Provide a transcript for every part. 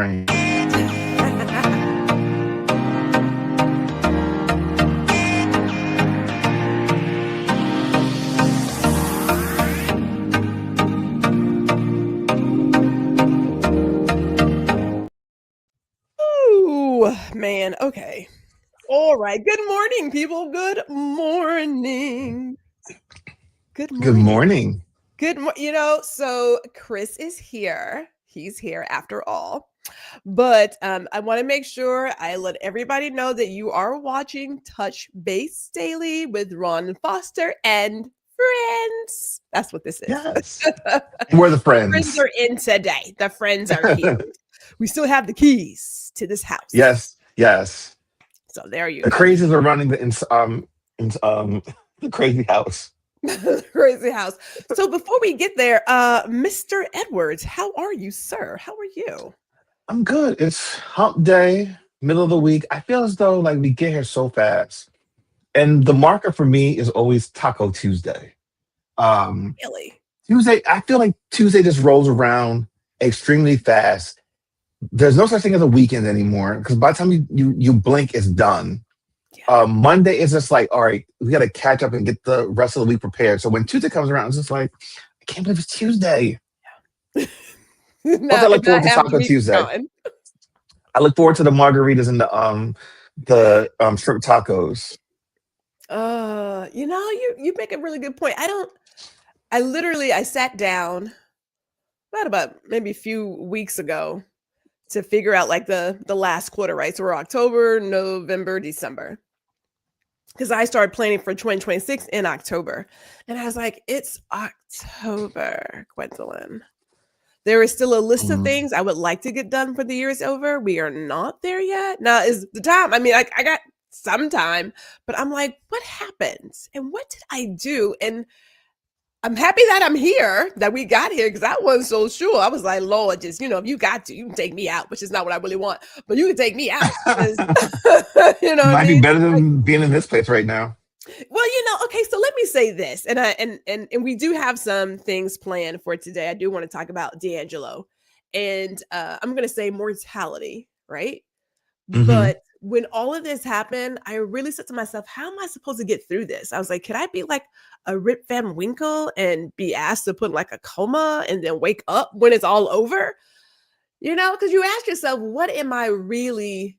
brain. Ooh, man. Okay. All right. Good morning, people. Good morning. Good Good morning. morning. So Chris is here. He's here after all. But I want to make sure I let everybody know that you are watching Touch Base Daily with Ron Foster and friends. That's what this is. Yes. We're the Friends friends. are in today. The friends are here. We still have the keys to this house. Yes. Yes. So there you The go. crazies are running the crazy house. Crazy house. So before we get there, Mr. Edwards, how are you, sir? How are you? I'm good. It's hump day, middle of the week. I feel as though like we get here so fast. And the marker for me is always Taco Tuesday. Um Really? Tuesday, I feel like Tuesday just rolls around extremely fast. There's no such thing as a weekend anymore because by the time you blink, it's done. Yeah. Monday is just like, all right, we got to catch up and get the rest of the week prepared. So when Tuesday comes around, it's just like, I can't believe it's Tuesday. Plus, I Now, look and forward not to have the Taco week Tuesday. going. I look forward to the margaritas and the shrimp tacos. You make a really good point. I sat down about maybe a few weeks ago to figure out like the last quarter, right? So we're October, November, December. Because I started planning for 2026 in October. And I was like, it's October, Gwendolyn. There is still a list of Mm. things I would like to get done for the year is over. We are not there yet. Now is the time. I mean, I got some time, but I'm like, what happened? And what did I do? And I'm happy that I'm here, that we got here, because I wasn't so sure. I was like, Lord, just, if you got to, you can take me out, which is not what I really want, but you can take me out. 'Cause, you know what I Might be mean? better than being in this place right now. Well, okay, so let me say this. And we do have some things planned for today. I do want to talk about D'Angelo. And I'm gonna say mortality, right? Hmm. But when all of this happened, I really said to myself, how am I supposed to get through this? I was like, could I be like a Rip Van Winkle and be asked to put like a coma and then wake up when it's all over? Because you ask yourself, what am I really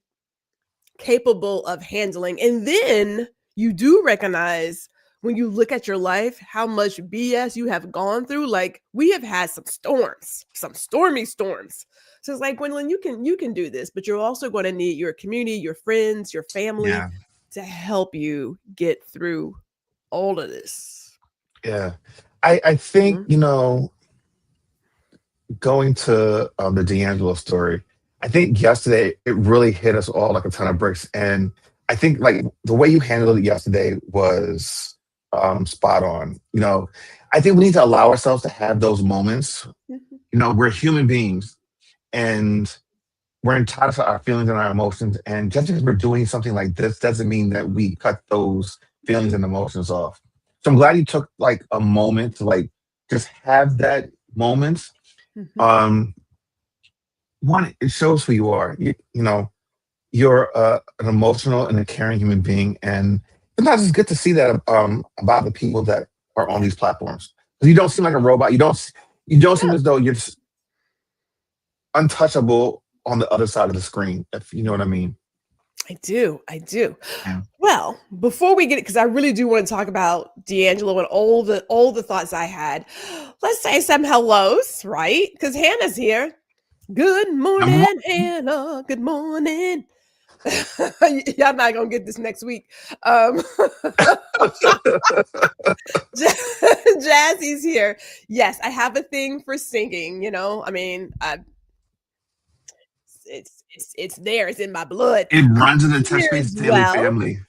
capable of handling? And then you do recognize when you look at your life how much BS you have gone through. Like we have had some storms, some stormy storms. So it's like, Gwendolyn, you can do this, but you're also going to need your community, your friends, your family Yeah. to help you get through all of this. Yeah. I think, Mhm. going to the D'Angelo story, I think yesterday it really hit us all like a ton of bricks. And I think like the way you handled it yesterday was spot on. I think we need to allow ourselves to have those moments. Mhm. We're human beings and we're entitled to our feelings and our emotions. And just because we're doing something like this doesn't mean that we cut those feelings and emotions off. So I'm glad you took like a moment to like just have that moment. Mhm. um One, it shows who you are. You're an emotional and a caring human being, and sometimes it's good to see that about the people that are on Yeah. these platforms. 'Cause you don't seem like a robot. You don't seem Yeah. as though you're just untouchable on the other side of the screen, if you know what I mean. I do. I do. Yeah. Well, before we get it, because I really do want to talk about D'Angelo and all the thoughts I had. Let's say some hellos, right? Because Hannah's here. Good I'm morning, Hannah. Good morning. Y'all not gonna get this next week. Um, Jazzy's here. Yes, I have a thing for singing. I mean, it's there. It's in my blood. It Chris runs in the is Touch here Base as Daily well. family.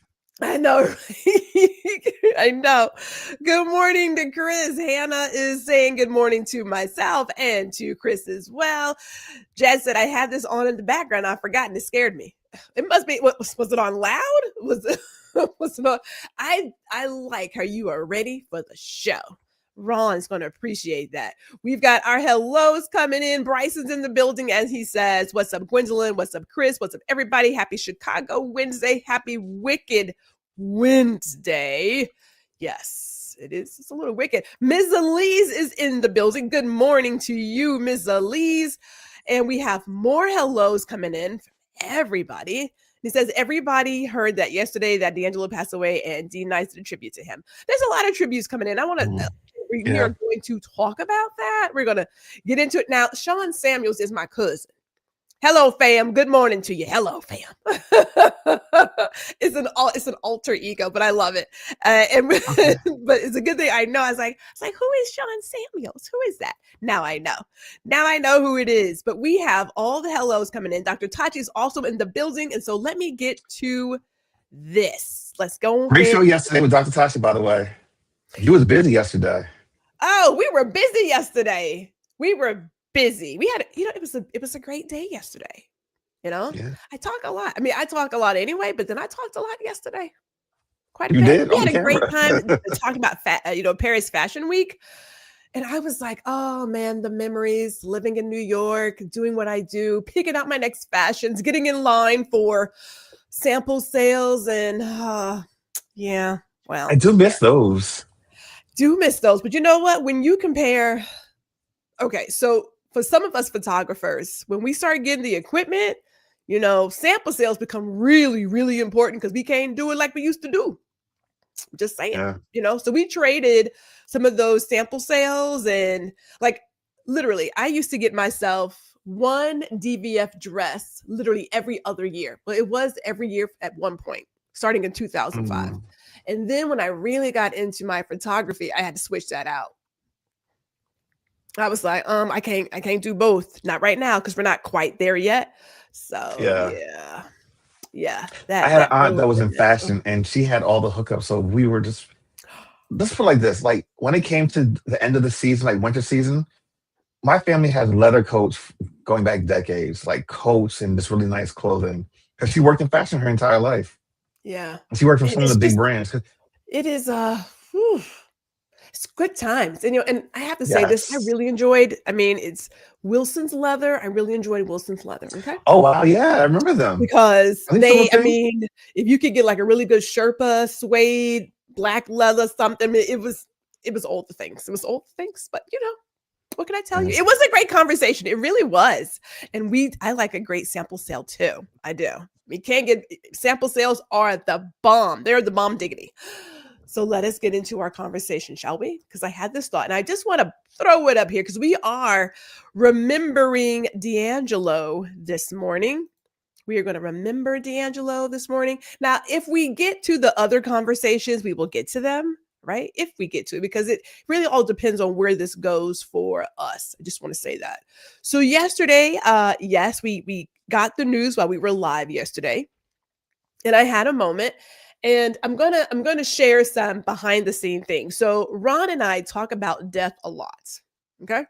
I know, right? I know. Good morning to Chris. Hannah is saying good morning to myself and to Chris as well. Jazz said I had this on in the background. I forgot and it scared me. It must be. What was it on loud? Was it? Was it on? I like how you are ready for the show. Ron's going to appreciate that. We've got our hellos coming in. Bryson's in the building as he says, what's up, Gwendolyn? What's up, Chris? What's up, everybody? Happy Chicago Wednesday. Happy Wicked Wednesday. Yes, it is. It's a little wicked. Ms. Elise is in the building. Good morning to you, Ms. Elise. And we have more hellos coming in from everybody. He says, everybody heard that yesterday that D'Angelo passed away and D Nice did a tribute to him. There's a lot of tributes coming in. I want to, we are going to talk about that. We're going to get into it now. Sean Samuels is my cousin. Hello, fam. Good morning to you. Hello, fam. It's an alter ego, but I love it. But it's a good thing I know. I was like, who is Sean Samuels? Who is that? Now I know. Now I know who it is. But we have all the hellos coming in. Dr. Tachi is also in the building, and so let me get to this. Let's go. Great show yesterday with Dr. Tachi, by the way. You was busy yesterday. Oh, we were busy yesterday. We were busy. We had, it was a great day yesterday. I talk a lot. I mean, I talk a lot anyway, but then I talked a lot yesterday. Quite a bit. We had a great time talking about Paris Fashion Week. And I was like, oh man, the memories, living in New York, doing what I do, picking out my next fashions, getting in line for sample sales. And yeah, well. I do miss those. But you know what? When you compare, okay, so for some of us photographers, when we start getting the equipment, sample sales become really, really important because we can't do it like we used to do. Just saying, so we traded some of those sample sales and like literally, I used to get myself one DVF dress literally every other year. Well, it was every year at one point, starting in 2005. And then when I really got into my photography, I had to switch that out. I was like, I can't do both. Not right now, because we're not quite there yet. So yeah. I had an aunt that was in fashion and she had all the hookups. So we were just, let's put it like this. Like when it came to the end of the season, like winter season, my family has leather coats going back decades, like coats and this really nice clothing. Because she worked in fashion her entire life. Yeah. And she worked for some of the big brands. It is it's good times. And and I have to say this, I really enjoyed, it's Wilson's Leather. I really enjoyed Wilson's Leather. Okay. Oh wow, yeah, I remember them. Because if you could get like a really good Sherpa, suede, black leather, something, it was all the things. It was all the things, but what can I tell you? It was a great conversation. It really was. And I like a great sample sale too. I do. We can't get sample sales are the bomb. They're the bomb diggity. So let us get into our conversation, shall we? Because I had this thought and I just want to throw it up here because we are remembering D'Angelo this morning. We are going to remember D'Angelo this morning. Now, if we get to the other conversations, we will get to them, right? If we get to it, because it really all depends on where this goes for us. I just want to say that. So yesterday, yes, we got the news while we were live yesterday. And I had a moment. And I'm gonna share some behind the scene things. So Ron and I talk about death a lot. Okay.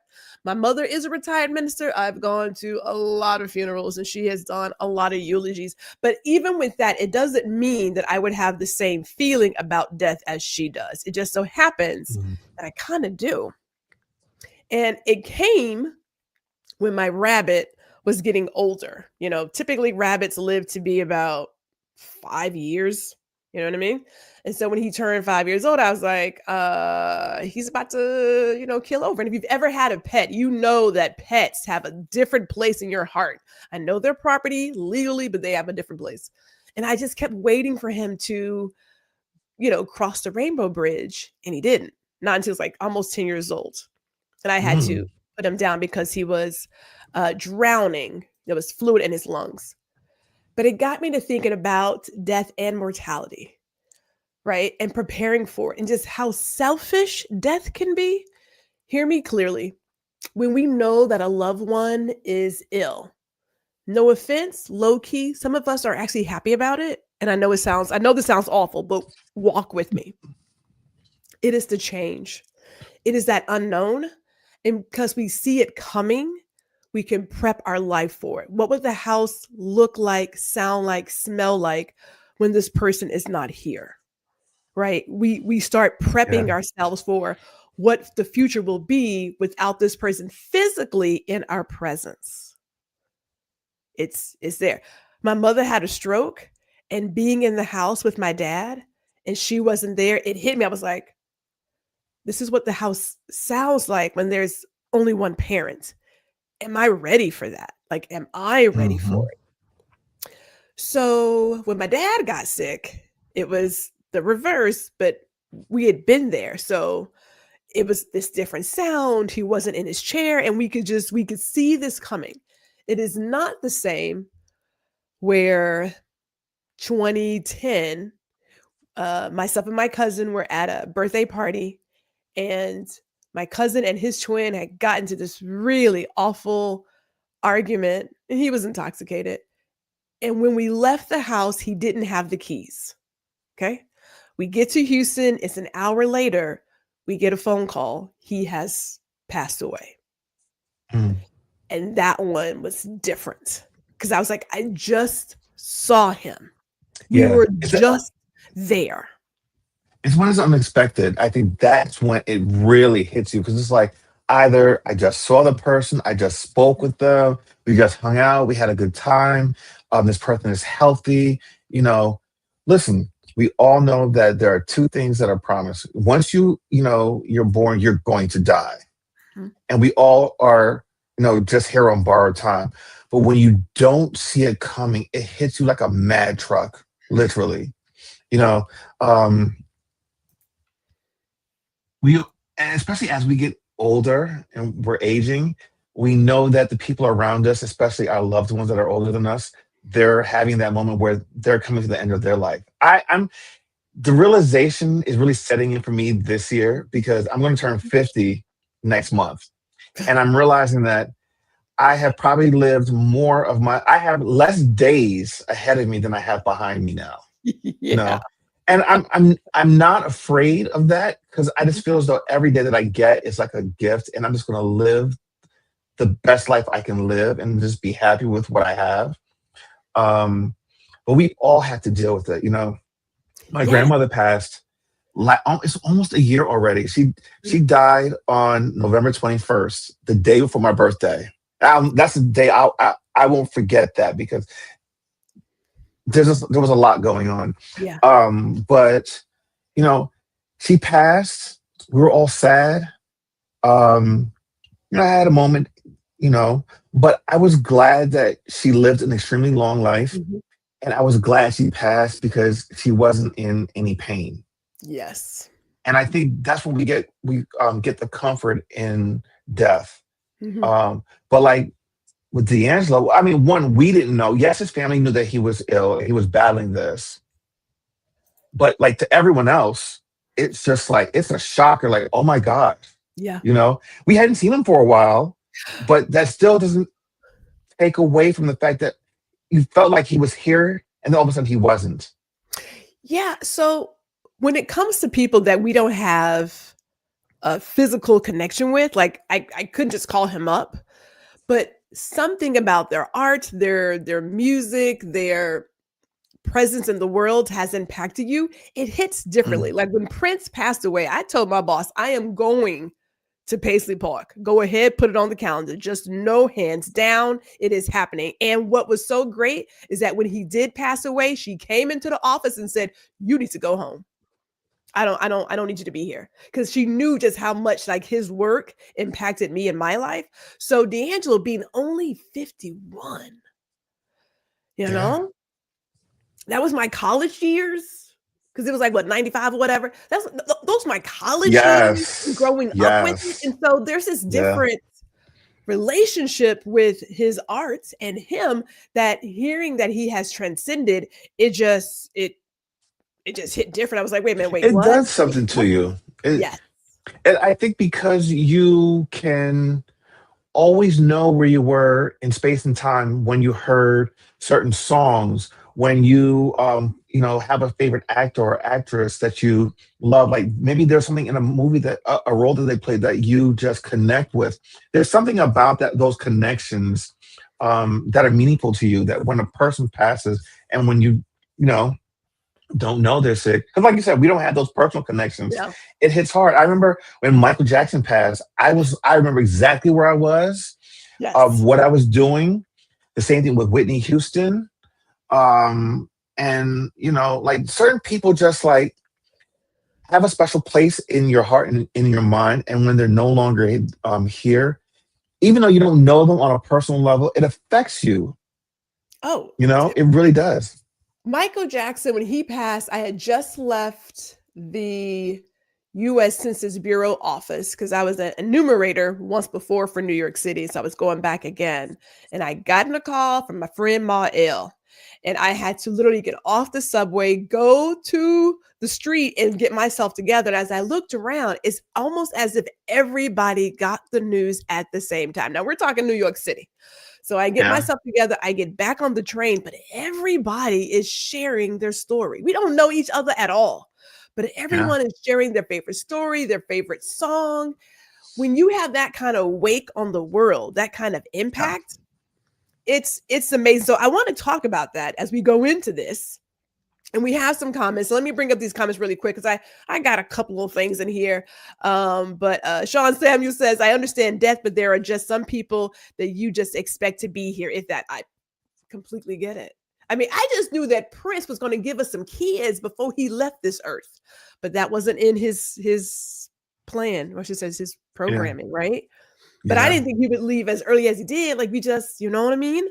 My mother is a retired minister. I've gone to a lot of funerals and she has done a lot of eulogies. But even with that, it doesn't mean that I would have the same feeling about death as she does. It just so happens that I kind of do. And it came when my rabbit was getting older. Typically rabbits live to be about 5 years. You know what I mean? And so when he turned 5 years old, I was like, he's about to, kill over. And if you've ever had a pet, you know that pets have a different place in your heart. I know they're property legally, but they have a different place. And I just kept waiting for him to, cross the rainbow bridge. And he didn't. Not until he was like almost 10 years old. And I had to put him down because he was drowning. There was fluid in his lungs. But it got me to thinking about death and mortality, right? And preparing for it and just how selfish death can be. Hear me clearly. When we know that a loved one is ill, no offense, low key, some of us are actually happy about it. And I know this sounds awful, but walk with me. It is the change. It is that unknown. And because we see it coming, we can prep our life for it. What would the house look like, sound like, smell like when this person is not here, right? We start prepping ourselves for what the future will be without this person physically in our presence. It's there. My mother had a stroke, and being in the house with my dad and she wasn't there, it hit me. I was like, this is what the house sounds like when there's only one parent. Am I ready for that? Like, am I ready for Hmm. it? So when my dad got sick, it was the reverse, but we had been there. So it was this different sound. He wasn't in his chair, and we could see this coming. It is not the same where 2010, myself and my cousin were at a birthday party, and my cousin and his twin had gotten to this really awful argument, and he was intoxicated. And when we left the house, he didn't have the keys. Okay. We get to Houston. It's an hour later. We get a phone call. He has passed away. Mm. And that one was different because I was like, I just saw him. We Yeah, were just there. it's when it's unexpected. I think that's when it really hits you because it's like either I just saw the person, I just spoke with them, we just hung out, we had a good time. This person is healthy. You know, listen, we all know that there are two things that are promised. Once you're born, you're going to die, Mhm. and we all are, just here on borrowed time. But when you don't see it coming, it hits you like a mad truck, literally. You know. Um, we and especially as we get older and we're aging, we know that the people around us, especially our loved ones that are older than us, they're having that moment where they're coming to the end of their life. I'm The realization is really setting in for me this year because I'm going to turn 50 next month, and I'm realizing that I have probably lived I have less days ahead of me than I have behind me now. you Yeah. know and I'm not afraid of that because I just feel as though every day that I get is like a gift, and I'm just going to live the best life I can live and just be happy with what I have. Um but we all have to deal with it. My Yeah. grandmother passed, like, it's almost a year already. She died on November 21st, the day before my birthday. That's the day I won't forget that because there was a lot going on. Yeah. But you know, she passed. We were all sad. Um, I had a moment, but I was glad that she lived an extremely long life, Mhm. and I was glad she passed because she wasn't in any pain. Yes. And I think that's when we get the comfort in death. Mhm. But like with D'Angelo, I mean, one, we didn't know. Yes, his family knew that he was ill, he was battling this, but like to everyone else, it's just like it's a shocker. Like, oh my god, Yeah. we hadn't seen him for a while, but that still doesn't take away from the fact that you felt like he was here, and then all of a sudden he wasn't. Yeah. So when it comes to people that we don't have a physical connection with, like I couldn't just call him up, but something about their art, their music, their presence in the world has impacted you. It hits Mm. differently. Like when Prince passed away, I told my boss, I am going to Paisley Park. Go ahead, put it on the calendar. Just no hands down, it is happening. And what was so great is that when he did pass away, she came into the office and said, "You need to go home. I don't need you to be here." Because she knew just how much like his work impacted me in my life. So D'Angelo being only 51, you Yeah. know, that was my college years. Because it was like what 95 or whatever. Those my college years and Yes. growing up with it. Yes. And so there's this Yeah. different relationship with his art and him that hearing that he has transcended, it just hit different. I was like, wait a minute, wait, It what? does Wait, something to what? you. Yes. And I think because you can always know where you were in space and time when you heard certain songs, when you have a favorite actor or actress that you love. Like maybe there's something in a movie that a role that they played that you just connect with. There's something about those connections that are meaningful to you. That when a person passes, and when you know. don't know they're sick. Because, like you said, we don't have those personal connections. Yeah. It hits hard. I remember when Michael Jackson passed. I remember exactly where I was, Yes. what I was doing. The same thing with Whitney Houston. And like certain people just like have a special place in your heart and in your mind. And when they're no longer here, even though you don't know them on a personal level, it affects you. Oh, It really does. Michael Jackson, when he passed, I had just left the US Census Bureau office because I was an enumerator once before for New York City. So I was going back again. And I got in a call from my friend Ma L. And I had to literally get off the subway, go to the street, and get myself together. And as I looked around, it's almost as if everybody got the news at the same time. Now, we're talking New York City. So I get Yeah, myself together, I get back on the train, but everybody is sharing their story. We don't know each other at all, but yeah, everyone is sharing their favorite story, their favorite song. When you have that kind of wake on the world, that kind of yeah, impact, it's amazing. So I want to talk about that as we go into this. And we have some comments. So let me bring up these comments really quick because I got a couple of things in here. But Sean Samuel says, I understand death, but there are just some people that you just expect to be here. If that, I completely get it. I mean, I just knew that Prince was going to give us some kids before he left this earth, but that wasn't in his plan, or she says his yeah, programming, right? But I yeah, didn't think he would leave as early as he did. Like, we just, you know what I mean?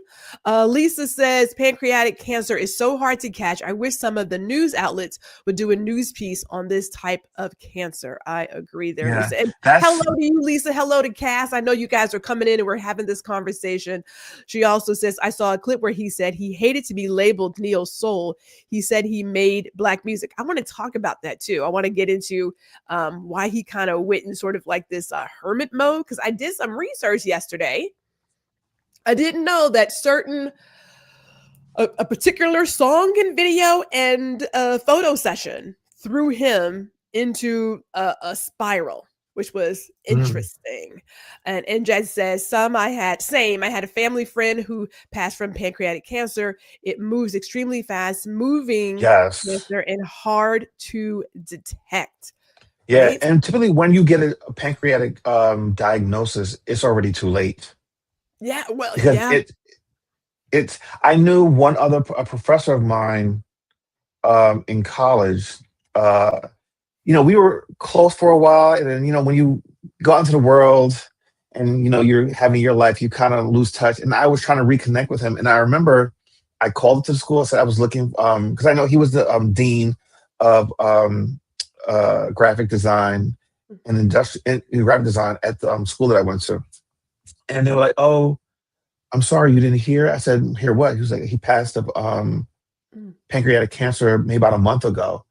Lisa says pancreatic cancer is so hard to catch. I wish some of the news outlets would do a news piece on this type of cancer. I agree there, yeah. Lisa. And hello That's to you, Lisa. Hello to Cass. I know you guys are coming in and we're having this conversation. She also says, I saw a clip where he said he hated to be labeled neo soul. He said he made Black music. I want to talk about that too. I want to get into why he kind of went in sort of like this hermit mode, because I did some research yesterday. I didn't know that a particular song and video and a photo session threw him into a spiral, which was mm, interesting. And NJ says, I had a family friend who passed from pancreatic cancer. It moves extremely fast, moving yes, cancer and hard to detect, yeah. right? And typically, when you get a pancreatic diagnosis, it's already too late Yeah, well, because yeah. it's. I knew one other a professor of mine in college. Uh, we were close for a while, and then when you go out into the world and you're having your life, you kind of lose touch. And I was trying to reconnect with him, and I remember I called to the school and said I was looking because I know he was the dean of graphic design and industrial and graphic design at the school that I went to, and they were like, "Oh, I'm sorry you didn't hear." I said, "Hear what?" He was like, "He passed of Mm, pancreatic cancer maybe about a month ago."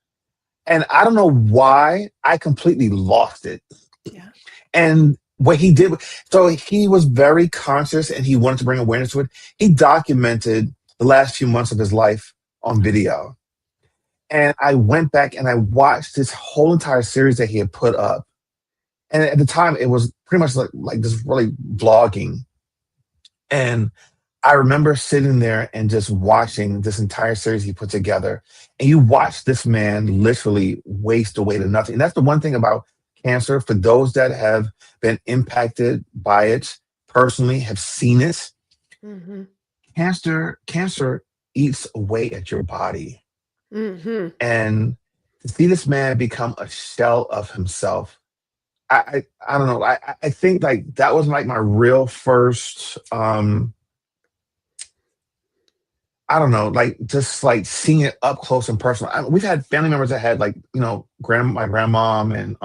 And I don't know why I completely lost it. yeah. And what he did, so he was very conscious and he wanted to bring awareness to it. He documented the last few months of his life on video. And I went back and I watched this whole entire series that he had put up. And at the time, it was pretty much like this really vlogging. And I remember sitting there and just watching this entire series he put together. And you watch this man literally waste away to nothing. And that's the one thing about cancer. For those that have been impacted by it personally, have seen it, Mhm. cancer eats away at your body. Mhm. And to see this man become a shell of himself, I don't know. I think like that was like my real first I don't know, like just like seeing it up close and personal. We've had family members that had like my grandmom and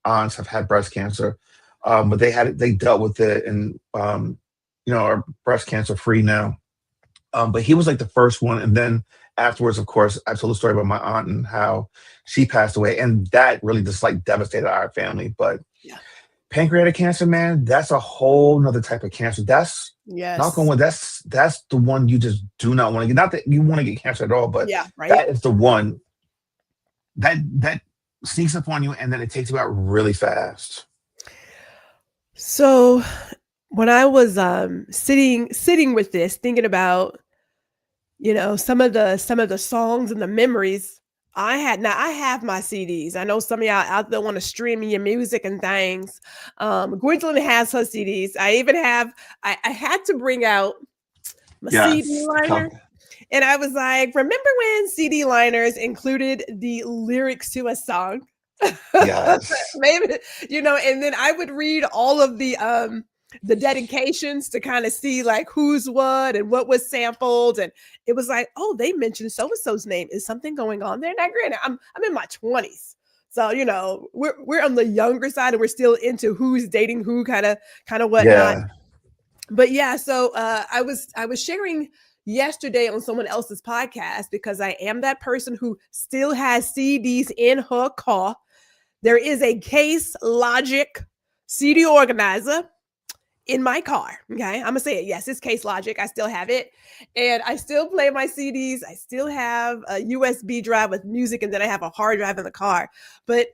aunts have had breast cancer, but they dealt with it and are breast cancer free now. But he was like the first one, and then afterwards, of course, I told the story about my aunt and how she passed away, and that really just like devastated our family. But Yeah. pancreatic cancer, man, that's a whole nother type of cancer. That's knock on Yes. wood. That's the one you just do not want to get. Not that you want to get cancer at all, but Yeah, right? that is the one that sneaks up on you and then it takes you out really fast. So, when I was, sitting with this, thinking about, some of the songs and the memories, I have my CDs. I know some of y'all out there want to stream your music and things. Gwendolyn has her CDs. I even have. I had to bring out my CD Yes. liner, and I was like, remember when CD liners included the lyrics to a song? Yes. Maybe, and then I would read all of the dedications to kind of see like who's what and what was sampled, and it was like, oh, they mentioned so and so's name. Is something going on there? Now, granted, I'm in my 20s, so we're on the younger side, and we're still into who's dating who, kind of whatnot. Yeah. But yeah, so I was sharing yesterday on someone else's podcast because I am that person who still has CDs in her car. There is a Case Logic CD organizer in my car. Okay. I'm going to say it. Yes, it's Case Logic. I still have it. And I still play my CDs. I still have a USB drive with music, and then I have a hard drive in the car. But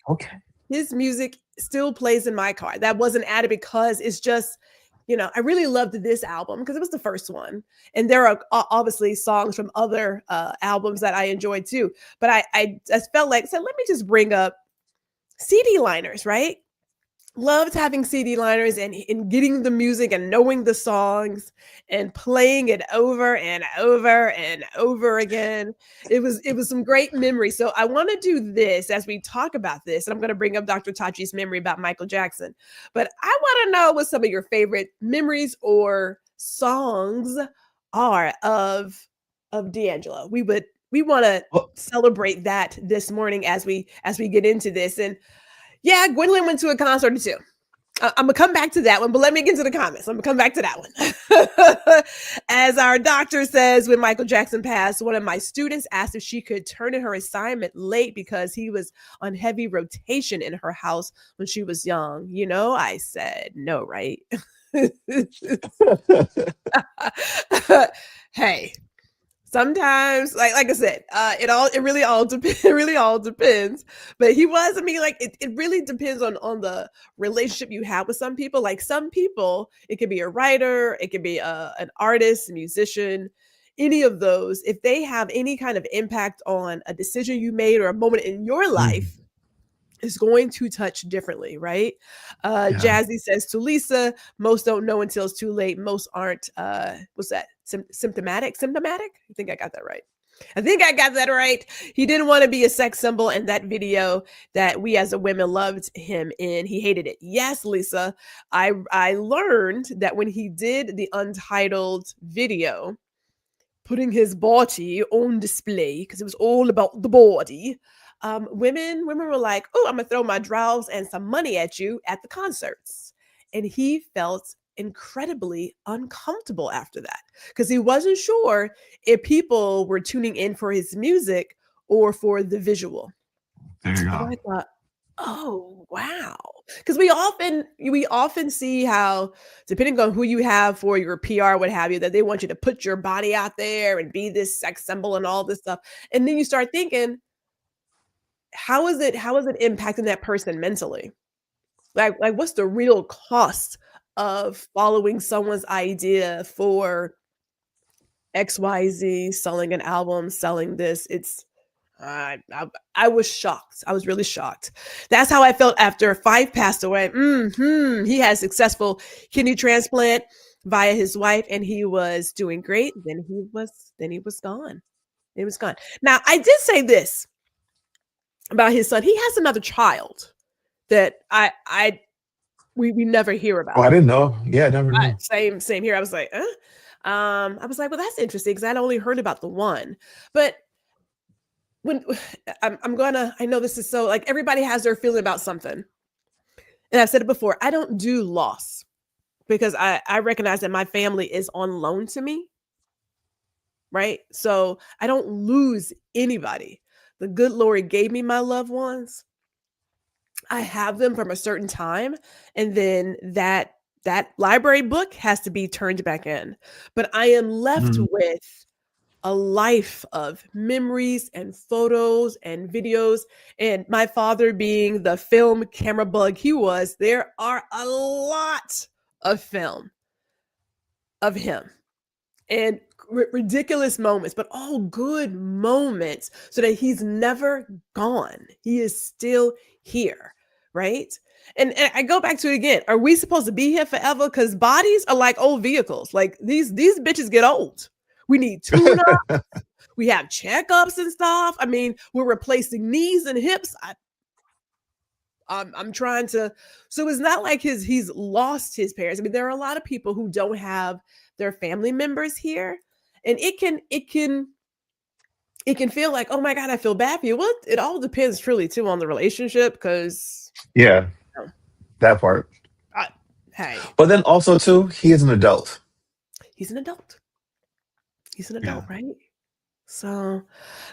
Okay. his music still plays in my car. That wasn't added because it's just, I really loved this album because it was the first one. And there are obviously songs from other albums that I enjoyed too. But I just felt like, so let me just bring up CD liners, right? Loved having CD liners and getting the music and knowing the songs and playing it over and over and over again. It was some great memories. So I want to do this as we talk about this, and I'm going to bring up Dr. Tachi's memory about Michael Jackson. But I want to know what some of your favorite memories or songs are of D'Angelo. We want to Well, celebrate that this morning as we get into this. And yeah, Gwendolyn went to a concert too. I'm gonna come back to that one, but let me get to the comments. I'm gonna come back to that one. As our doctor says, when Michael Jackson passed, one of my students asked if she could turn in her assignment late because he was on heavy rotation in her house when she was young. I said no, right? Hey, sometimes, like I said, it really all depends. It really all depends. But he was, I mean, like it really depends on the relationship you have with some people. Like some people, it could be a writer, it could be an artist, a musician, any of those. If they have any kind of impact on a decision you made or a moment in your life, mm, is going to touch differently, right? yeah. Jazzy says to Lisa, most don't know until it's too late. Most aren't, what's that? Symptomatic? Symptomatic? I think I got that right. I think I got that right. He didn't want to be a sex symbol in that video that we as a women loved him in. He hated it. Yes, Lisa. I learned that when he did the Untitled video, putting his body on display because it was all about the body. Women were like, "Oh, I'm gonna throw my drawers and some money at you at the concerts," and he felt incredibly uncomfortable after that because he wasn't sure if people were tuning in for his music or for the visual. There you And go. I thought, oh wow. Because we often see how, depending on who you have for your PR, what have you, that they want you to put your body out there and be this sex symbol and all this stuff. And then you start thinking, how is it impacting that person mentally? Like what's the real cost of following someone's idea for XYZ, selling an album, selling this? I was shocked. I was really shocked. That's how I felt after Fife passed away. He had a successful kidney transplant via his wife, and he was doing great. Then he was gone. He was gone. Now, I did say this about his son. He has another child that we never hear Oh, about. I didn't know. Yeah, I never knew. Same here. I was like, I was like, well, that's interesting because I'd only heard about the one, but when I'm gonna, I know this is so, like, everybody has their feeling about something, and I've said it before. I don't do loss because I recognize that my family is on loan to me, right? So I don't lose anybody. The good Lord gave me my loved ones. I have them from a certain time, and then that library book has to be turned back in. But I am left Mm, with a life of memories and photos and videos. And my father being the film camera bug he was, there are a lot of film of him. And ridiculous moments, but all good moments so that he's never gone. He is still here, right? And I go back to it again. Are we supposed to be here forever? Because bodies are like old vehicles. Like these bitches get old. We need tune up. We have checkups and stuff. I mean, we're replacing knees and hips. I'm trying to. So it's not like he's lost his parents. I mean, there are a lot of people who don't have their family members here, and it can feel like, oh my god, I feel bad for you. Well, it all depends truly too on the relationship because Yeah, you know, that part. I, hey, But then also too, he is an adult. he's an adult. He's an Yeah. adult, right? So,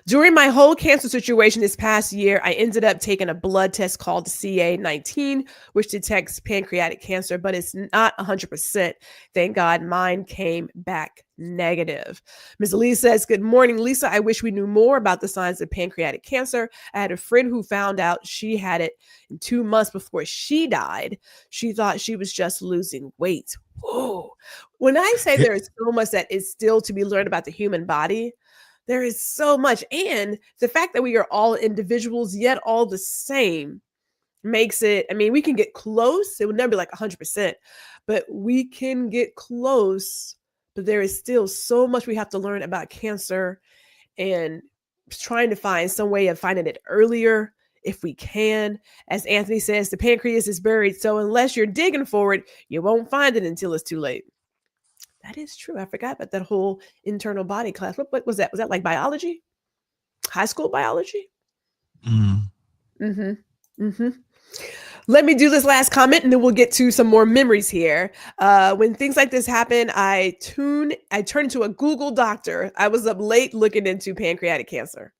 during my whole cancer situation this past year, I ended up taking a blood test called CA19, which detects pancreatic cancer, but it's not 100%. Thank God mine came back negative. Ms. Lee says, good morning, Lisa. I wish we knew more about the signs of pancreatic cancer. I had a friend who found out she had it in 2 months before she died. She thought she was just losing weight. Whoa. When I say Yeah. there is so much that is still to be learned about the human body, there is so much. And the fact that we are all individuals, yet all the same, makes it, I mean, we can get close. It would never be like 100%, but we can get close. But there is still so much we have to learn about cancer and trying to find some way of finding it earlier if we can. As Anthony says, the pancreas is buried. So unless you're digging for it, you won't find it until it's too late. That is true. I forgot about that whole internal body class. What was that? Was that like biology? High school biology? Mm. Mm-hmm. Mm-hmm. Let me do this last comment and then we'll get to some more memories here. When things like this happen, I turn to a Google doctor. I was up late looking into pancreatic cancer.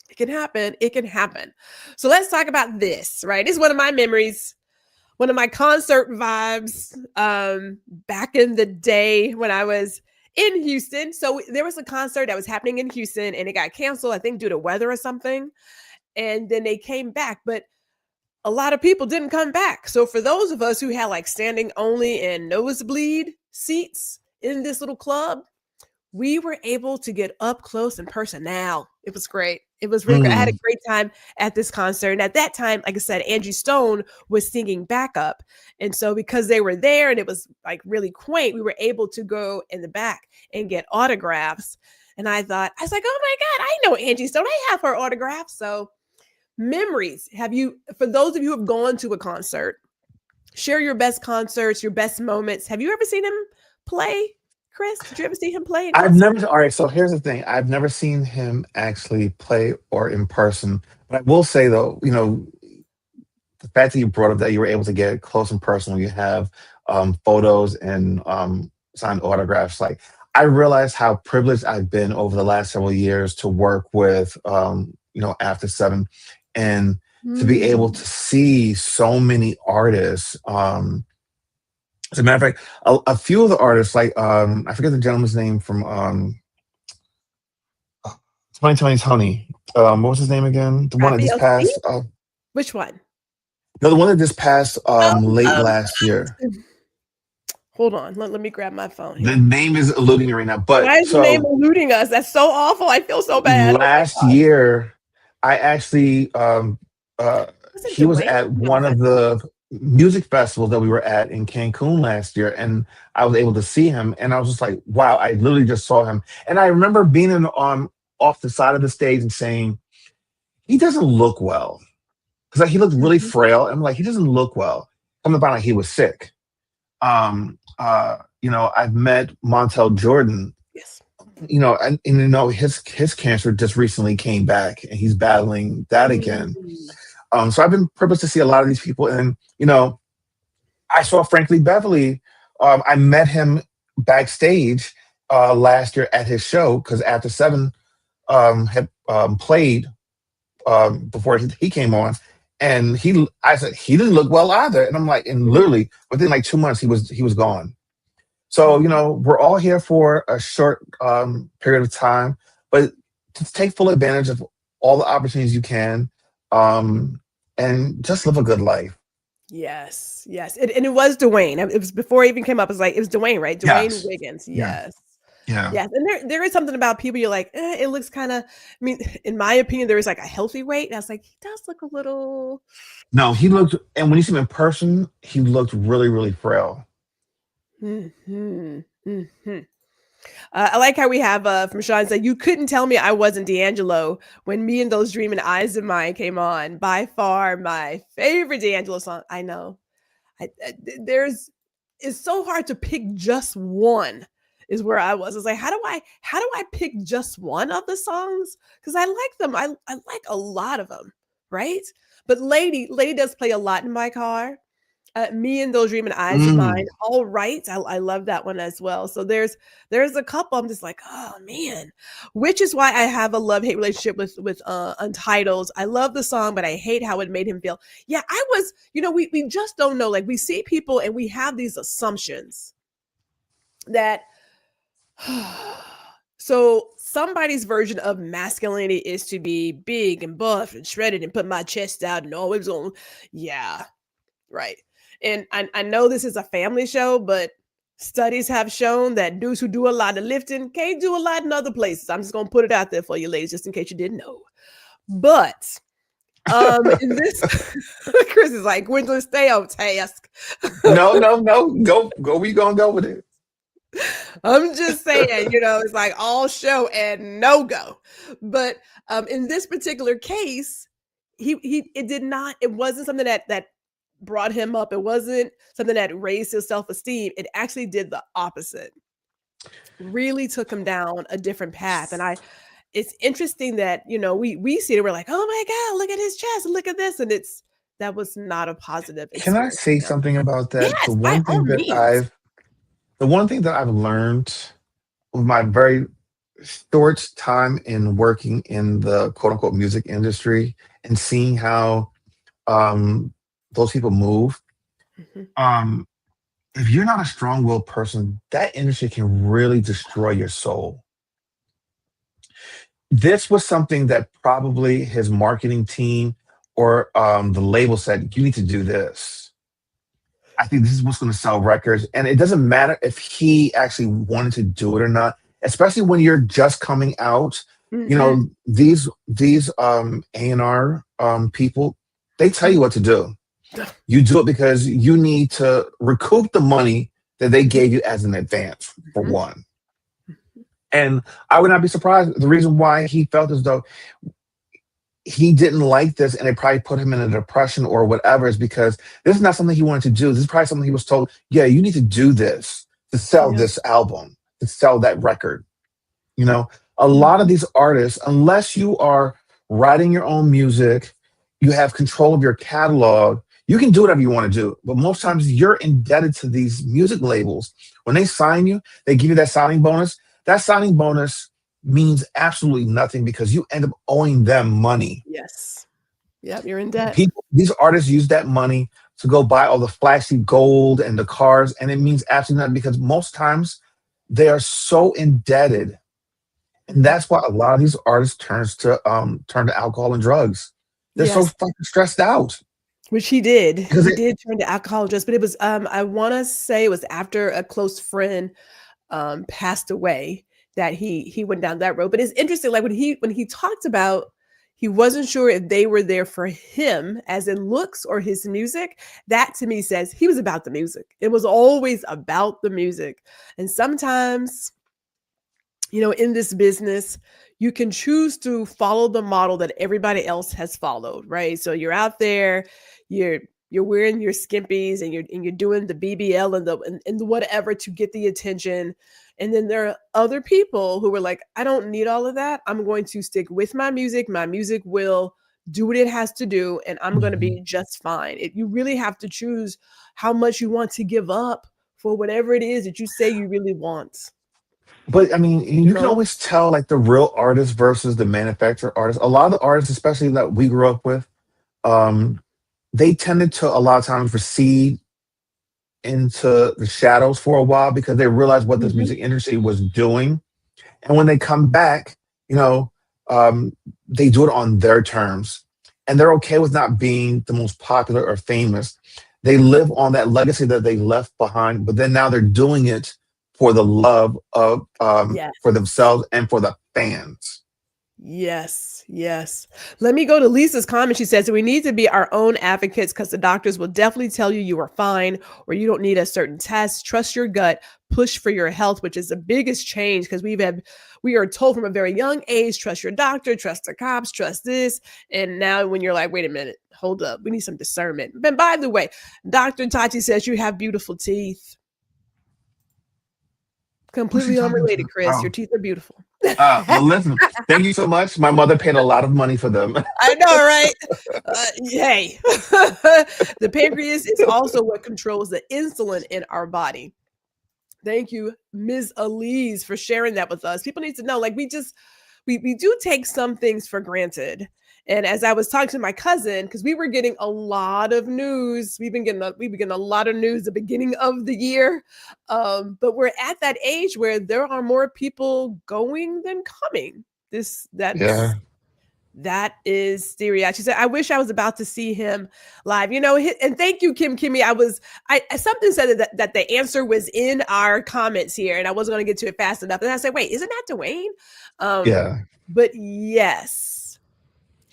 It can happen. It can happen. So let's talk about this, right? This is one of my memories, one of my concert vibes back in the day when I was in Houston. So there was a concert that was happening in Houston and it got canceled, I think due to weather or something. And then they came back, but a lot of people didn't come back. So for those of us who had like standing only and nosebleed seats in this little club, we were able to get up close and personal. It was great. It was really great. I had a Mm. great time at this concert. And at that time, like I said, Angie Stone was singing backup. And so because they were there and it was like really quaint, we were able to go in the back and get autographs. And I was like, oh my God, I know Angie Stone. I have her autograph. So memories. For those of you who have gone to a concert, share your best concerts, your best moments. Have you ever seen him play? Chris, did you ever see him play in I've concert? never. All right. So here's the thing. I've never seen him actually play or in person. But I will say though, the fact that you brought up that you were able to get close and personal, you have photos and signed autographs. Like I realized how privileged I've been over the last several years to work with, After Seven, and to be able Mm. to see so many artists. As a matter of fact, a few of the artists, like I forget the gentleman's name from 2020 Tony. What was his name again? The one that just Raphael passed. Saadiq? Which one? No, the one that just passed Oh, late last year. hold on. Let me grab my phone The here. name is eluding me right now. But Why is the name so eluding us? That's so awful. I feel so bad. Oh my last God. year, I actually Wasn't he was Dwayne? at No, one not of the music festivals that we were at in Cancun last year, and I was able to see him, and I was just like, wow, I literally just saw him, and I remember being off the side of the stage and saying, he doesn't look well because like, he looked really Mhm. frail. I'm like, he doesn't look well. Coming about like he was sick. I've met Montel Jordan, Yes. his cancer just recently came back and he's battling that again. Mm. So I've been privileged to see a lot of these people, and I saw Frankly Beverly. I met him backstage last year at his show because After Seven had played before he came on, and I said he didn't look well either, and I'm like, and Mm. literally within like 2 months he was gone. So, Mhm. we're all here for a short period of time, but just take full advantage of all the opportunities you can, and just live a good life. Yes, yes. And it was Dwayne. It was before it even came up. It was Dwayne, right? Dwayne Yes. Wiggins. Yeah. Yes. Yeah. Yes, and there is something about people you're like, it looks kinda I mean, in my opinion, there is, like, a healthy weight, and I was like, "He does look a little." No, he looked, and when you see him in person, he looked really, really frail. Mhm, mhm. I like how we have, from Sean said, "You couldn't tell me I wasn't D'Angelo when Me and Those Dreaming Eyes of Mine came on. By far my favorite D'Angelo song." I know. There's it's so hard to pick just one is where I was. It's like, how do I pick just one of the songs? Because I like them. I like a lot of them, right? But Lady does play a lot in my car. Me and Those Dreaming Eyes of Mine, Mm. All Right, I love that one as well. So there's a couple I'm just like, "Oh, man." Which is why I have a love-hate relationship with Untitled. I love the song, but I hate how it made him feel. Yeah, I was we just don't know, like, we see people and we have these assumptions that so somebody's version of masculinity is to be big and buff and shredded and put my chest out and always on. Yeah, right. And I know this is a family show, but studies have shown that dudes who do a lot of lifting can't do a lot in other places. I'm just gonna put it out there for you ladies, just in case you didn't know. But in this Chris is like, Gwendolyn, stay on task. No, no, no. Go. We gonna go with it. I'm just saying, it's like all show and no go. But in this particular case, he it did not, it wasn't something that brought him up. It wasn't something that raised his self-esteem. It actually did the opposite. Really took him down a different path. And it's interesting that, we see it, we're like, oh my God, look at his chest, look at this. And that was not a positive Can I experience say for him. something about that? Yes, by all means. The one thing that I've learned with my very short time in working in the quote unquote music industry and seeing how those people move. Mhm. Um, if you're not a strong willed person, that industry can really destroy your soul. This was something that probably his marketing team or the label said, you need to do this. I think this is what's going to sell records. And it doesn't matter if he actually wanted to do it or not, especially when you're just coming out. You Mhm. know, these A&R people, they tell you what to do. You do it because you need to recoup the money that they Mhm. gave you as an advance, for Mhm. one. And I would not be surprised. The reason why he felt as though he didn't like this and it probably put him in a depression or whatever is because this is not something he wanted to do. This is probably something he was told, yeah, you need to do this to sell Yeah. this album, to sell that record. You know, a lot of Mhm. these artists, unless you are writing your own music, you have control of your catalog, you can do whatever you want to do. But most times you're indebted to these music labels. When they sign you, they give you that signing bonus. That signing bonus means absolutely nothing because you end up owing them money. Yes. Yep, you're in debt. People, these artists use that money to go buy all the flashy gold and the cars, and it means absolutely nothing because most times they are so indebted, and Mhm. that's why a lot of these artists turn to alcohol and drugs. They're so Yes, fucking stressed out which he did. because He did turn to alcohol just, but it was, I wanna say it was after a close friend, passed away that he went down that road. But it's interesting, like, when he talked about he wasn't sure if they were there for him, as in looks or his music, that to me says he was about the music. It was always about the music. And sometimes, in this business, you can choose to follow the model that everybody else has followed, right? So you're out there, you're you're wearing your skimpies and you're doing the BBL and the whatever to get the attention. And then there are other people who were like, I don't need all of that. I'm going to stick with my music. My music will do what it has to do, and I'm going to Mhm. be just fine. You really have to choose how much you want to give up for whatever it is that you say you really want, But I mean, you you can know? always tell like the real artist versus the manufacturer artist. A lot of the artists, especially that we grew up with, um, they tended to a lot of times recede into the shadows for a while because they realized what this Mhm. music industry was doing. And when they come back, you know, they do it on their terms. And they're okay with not being the most popular or famous. They live on that legacy that they left behind, but then now they're doing it for the love of for Yes. themselves and for the fans. Yes, yes. Let me go to Lisa's comment. She says, we need to be our own advocates because the doctors will definitely tell you you are fine or you don't need a certain test. Trust your gut, push for your health, which is the biggest change because we are told from a very young age, trust your doctor, trust the cops, trust this. And now when you're like, wait a minute, hold up, we need some discernment. And by the way, Dr. Tati says you have beautiful teeth. Who's she Completely talking unrelated, to? Chris. Your Oh, teeth are beautiful. well, listen. Thank you so much. My mother paid a lot of money for them. I know, right? Hey, the pancreas is also what controls the insulin in our body. Thank you, Ms. Elise, for sharing that with us. People need to know, like, we do take some things for granted. And as I was talking to my cousin, because we were getting a lot of news, we've been getting a lot of news the beginning of the year. But we're at that age where there are more people going than coming. This Yeah, that is Styria. She said, I wish I was about to see him live. And thank you, Kim Kimmy. I something said that the answer was in our comments here, and I wasn't going to get to it fast enough. And I said, wait, isn't that Dwayne? Um, yeah, but yes.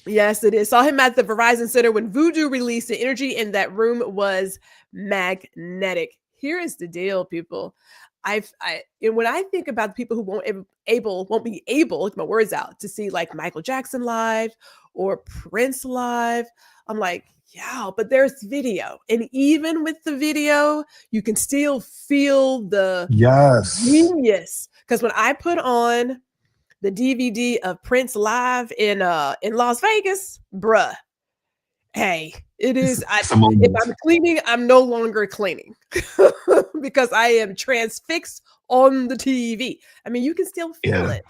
Yes, it is. Saw him at the Verizon Center when Voodoo released. The energy in that room was magnetic. Here is the deal, people. And when I think about people who won't be able, get my words out, to see like Michael Jackson live or Prince live, I'm like, yeah, but there's video. And even with the video, you can still feel the yes, genius. Because when I put on the DVD of Prince live in Las Vegas, bruh. Hey, it is. it's a If moment. I'm cleaning, I'm no longer cleaning because I am transfixed on the TV. I mean, you can still feel Yeah, it.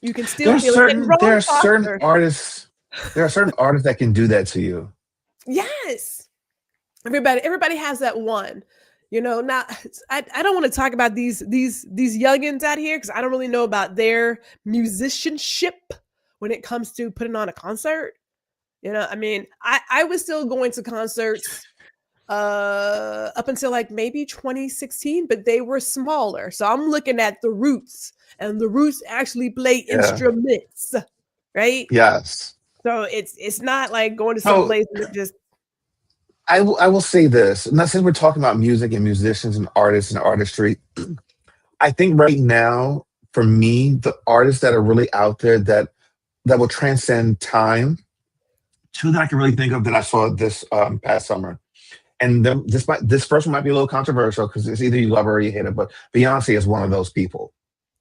You can still feel it. And there Ron are certain Foster, artists, that can do that to you. yes, everybody has that one. Not I don't want to talk about these youngins out here because I don't really know about their musicianship when it comes to putting on a concert. I mean, I was still going to concerts up until like maybe 2016, but they were smaller. So I'm looking at the Roots, and the Roots actually play Yeah. instruments, right? Yes. So it's not like going to some So place and it just I will say this. Now, since we're talking about music and musicians and artists and artistry, I think right now, for me, the artists that are really out there that will transcend time, two that I can really think of that I saw this past summer. And this first one might be a little controversial because it's either you love her or you hate it, but Beyonce is one of those people.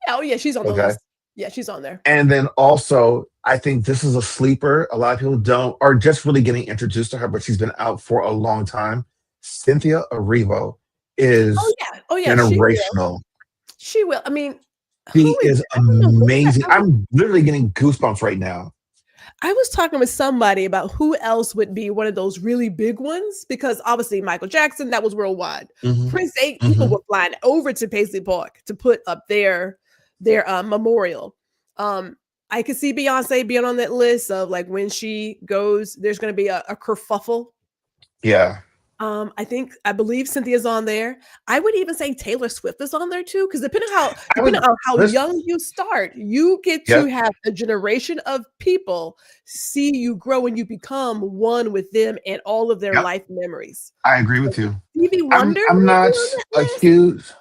oh yeah, she's on the Okay. list. Yeah, she's on there. And then also, I think this is a sleeper. A lot of people don't are just really getting introduced to her, but she's been out for a long time. Cynthia Erivo Oh is yeah, oh yeah, she will. generational. She will. I mean, who She is is it? I don't know who that. amazing. I'm literally getting goosebumps right now. I was talking with somebody about who else would be one of those really big ones because obviously Michael Jackson, that was worldwide. Hmm. Prince, people Hmm. were flying over to Paisley Park to put up their memorial. Um, I could see Beyonce being on that list of like when she goes, there's going to be a kerfuffle. Yeah. I believe Cynthia's on there. I would even say Taylor Swift is on there too, because I would depending on how this young you start, you get to Yep. have a generation of people see you grow and you become one with them and all of their Yep. life memories. I agree So with you. Stevie Wonder I'm might be not on that a list. huge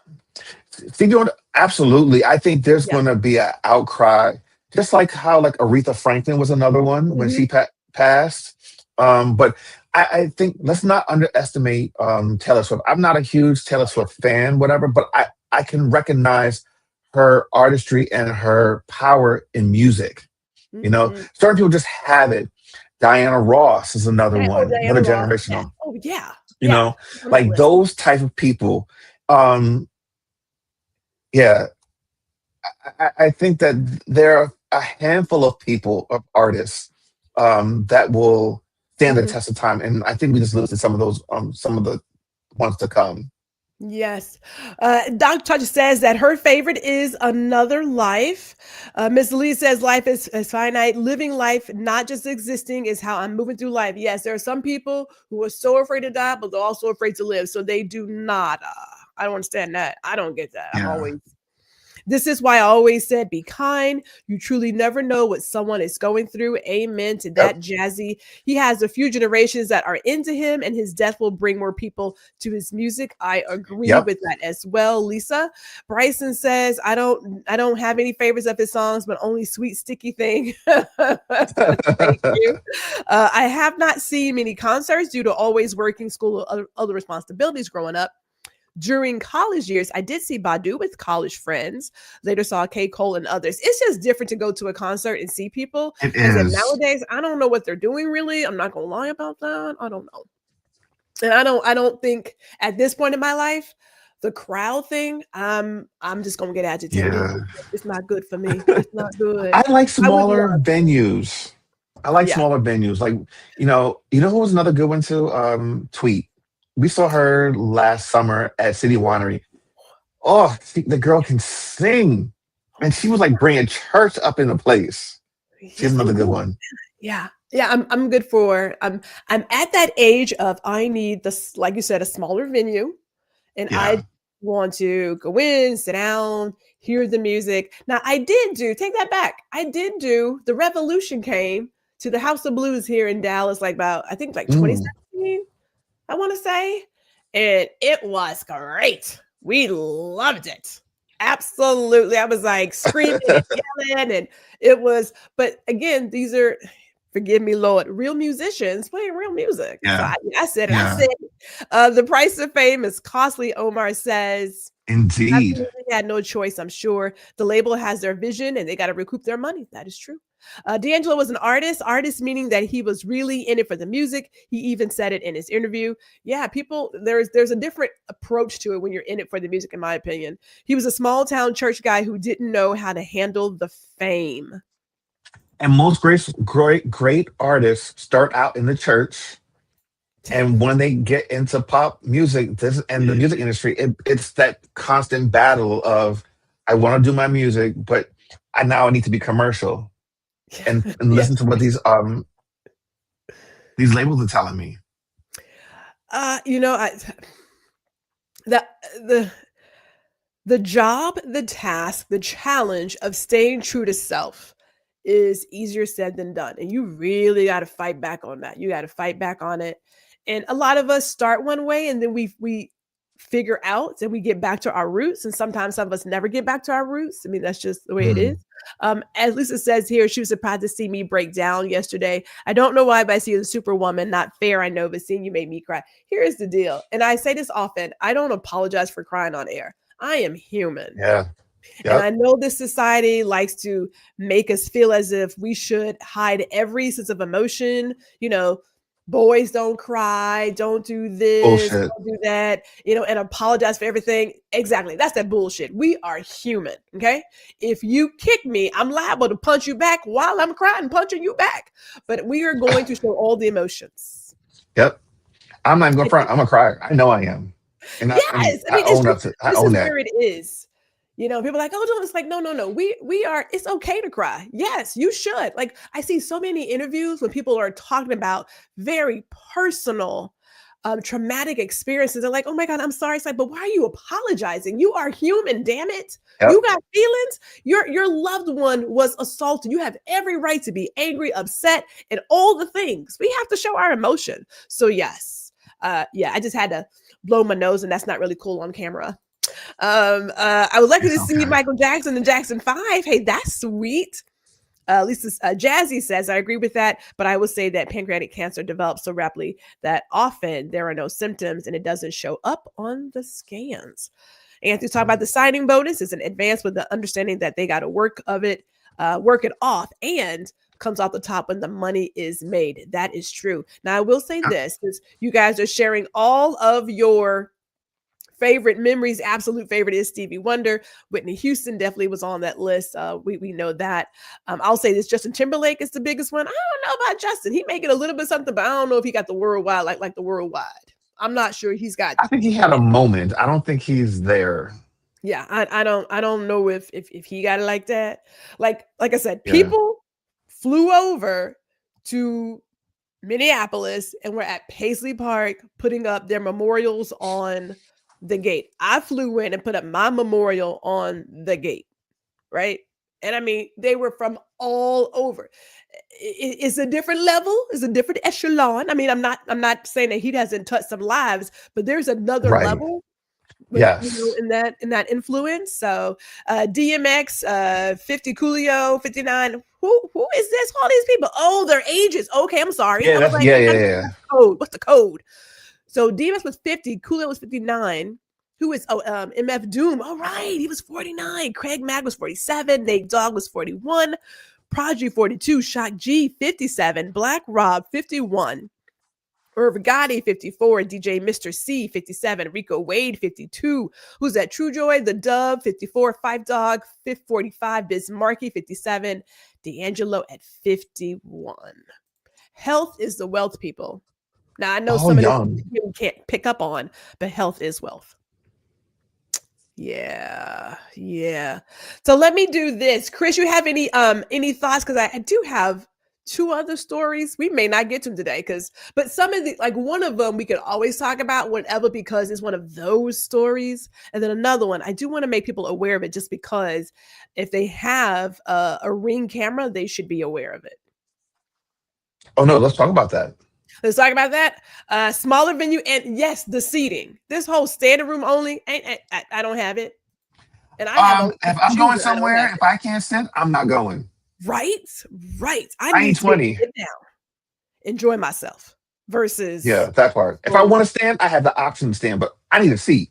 Stevie Wonder. Absolutely. I think there's Yeah. gonna be an outcry, just like how like Aretha Franklin was another one when Mhm. she passed. But I think let's not underestimate Taylor Swift. I'm not a huge Taylor Swift fan, whatever, but I can recognize her artistry and her power in music. Mhm. Certain people just have it. Diana Ross is another one, Diana another Ross. Yes. generational. Oh yeah. You Yeah. know, She's on that like list. those type of people. Um, yeah, I think that there are a handful of people, of artists, that will stand the Mhm. test of time, and I think we just listed some of the ones to come. Yes. Dr. Touch says that her favorite is Another Life. Miss Lee says life is finite. Living life, not just existing, is how I'm moving through life. Yes, there are some people who are so afraid to die, but they're also afraid to live. So they do nada. I don't understand that. I don't get that. I'm Yeah. always This is why I always said, be kind. You truly never know what someone is going through. Amen to Yep. that, Jazzy. He has a few generations that are into him, and his death will bring more people to his music. I agree Yep. with that as well, Lisa. Bryson says, I don't have any favorites of his songs, but only Sweet Sticky Thing. Thank you. I have not seen many concerts due to always working, school, or other responsibilities growing up. During college years, I did see Badu with college friends. Later saw K. Cole and others. It's just different to go to a concert and see people. It Because then is. nowadays, I don't know what they're doing really. I'm not gonna lie about that. I don't know. And I don't think at this point in my life, the crowd thing, I'm just gonna get agitated. Yeah. It's not good for me. It's not good. I like I would smaller love, venues. I like yeah. smaller venues. Like, who was another good one too? Tweet. We saw her last summer at City Winery. Oh, the girl can sing. Oh, And she was like bringing church up in the place. She's yes, another I'm good good. one. Yeah. Yeah, I'm good for I'm at that age of I need this, like you said, a smaller venue. And I Yeah. want to go in, sit down, hear the music. Now I did do, take that back. I did do the Revolution came to the House of Blues here in Dallas, like about I think like Mm, 2017, I want to say. And it was great. We loved it. Absolutely. I was like screaming and yelling, and it was, but again, these are, forgive me, Lord, real musicians playing real music. So yeah. I said it. I Yeah. said, the price of fame is costly, Omar says. Indeed. Absolutely had no choice, I'm sure. The label has their vision and they got to recoup their money. That is true. D'Angelo was an artist meaning that he was really in it for the music. He even said it in his interview. Yeah, people, there's a different approach to it when you're in it for the music, in my opinion. He was a small town church guy who didn't know how to handle the fame. And most great artists start out in the church, and when they get into pop music, this and the music industry, it's that constant battle of I want to do my music, but I now need to be commercial and Yes. listen to what these labels are telling me. I the the the job, the task, the challenge of staying true to self is easier said than done. And you really got to fight back on that. You got to fight back on it. And a lot of us start one way and then we figure out and we get back to our roots. And sometimes some of us never get back to our roots. I mean, that's just the way it is. Mm, As Lisa says here, she was surprised to see me break down yesterday. I don't know why, but I see you as a superwoman. Not fair, I know, but seeing you made me cry. Here's the deal. And I say this often, I don't apologize for crying on air. I am human. yeah. And Yep. I know this society likes to make us feel as if we should hide every sense of emotion. Boys don't cry, don't do this, Bullshit. don't do that, and apologize for everything. Exactly. That's that bullshit. We are human. Okay. If you kick me, I'm liable to punch you back while I'm crying, punching you back. But we are going to show all the emotions. Yep. I'm not even going I front. think I'm a cry. I know I am, and Yes, I I mean, it's own just up to. I this own is that. where it is. People are like, oh, no, it's like, no, no, no. We are. It's okay to cry. Yes, you should. Like, I see so many interviews when people are talking about very personal, traumatic experiences. They're like, oh my god, I'm sorry. It's like, but why are you apologizing? You are human. Damn it. You Yep. got feelings. Your loved one was assaulted. You have every right to be angry, upset, and all the things. We have to show our emotion. So yes, yeah, I just had to blow my nose, and that's not really cool on camera. I would like It's to see okay. Michael Jackson and Jackson 5. Hey, that's sweet. Lisa Jazzy says, I agree with that, but I will say that pancreatic cancer develops so rapidly that often there are no symptoms and it doesn't show up on the scans. Anthony's talking about the signing bonus is an advance with the understanding that they got to work it off, and comes off the top when the money is made. That is true. Now, I will say Yep. this, because you guys are sharing all of your favorite memories. Absolute favorite is Stevie Wonder. Whitney Houston definitely was on that list. We know that. I'll say this: Justin Timberlake is the biggest one. I don't know about Justin. He may get a little bit something, but I don't know if he got the worldwide like the worldwide. I'm not sure he's got. I think he had a moment. I don't think he's there. Yeah, I don't know if he got it like that. Like I said, Yeah. people flew over to Minneapolis and were at Paisley Park putting up their memorials on the gate. I flew in and put up my memorial on the gate, right? And I mean, they were from all over. It's a different level, it's a different echelon. I mean, I'm not saying that he hasn't touched some lives, but there's another Right. level with Yes. in that influence. So DMX, 50 Coolio, 59. Who is this? All these people. Oh, their ages. Okay, I'm sorry. Yeah, I was that's like, yeah, I yeah, gotta yeah. code. What's the code? So DMX was 50, Coolio was 59. Who is MF Doom? All right, he was 49. Craig Mag was 47. Nate Dogg was 41. Prodigy 42. Shock G 57. Black Rob 51. Irv Gotti 54, DJ Mr. C 57, Rico Wade 52, who's that? True Joy, The Dove 54, Five Dog 45, Biz Markie 57, D'Angelo at 51. Health is the wealth, people. Now I know All some of this young. you can't pick up on, but health is wealth. Yeah, yeah. So let me do this. Chris, you have any thoughts? Because I do have two other stories. We may not get to them today, but some of the like one of them we could always talk about whenever because it's one of those stories. And then another one, I do want to make people aware of it just because if they have a Ring camera, they should be aware of it. Oh no, let's talk about that. Let's talk about that. Smaller venue and yes, the seating. This whole standing room only, I don't have it. And I have a If I'm going user, I don't have somewhere, if it. I can't sit, I'm not going. Right? Right. I I ain't need to be able to 20. sit down, enjoy myself Yeah, versus that part. If I going. want to stand, I have the option to stand, but I need a seat.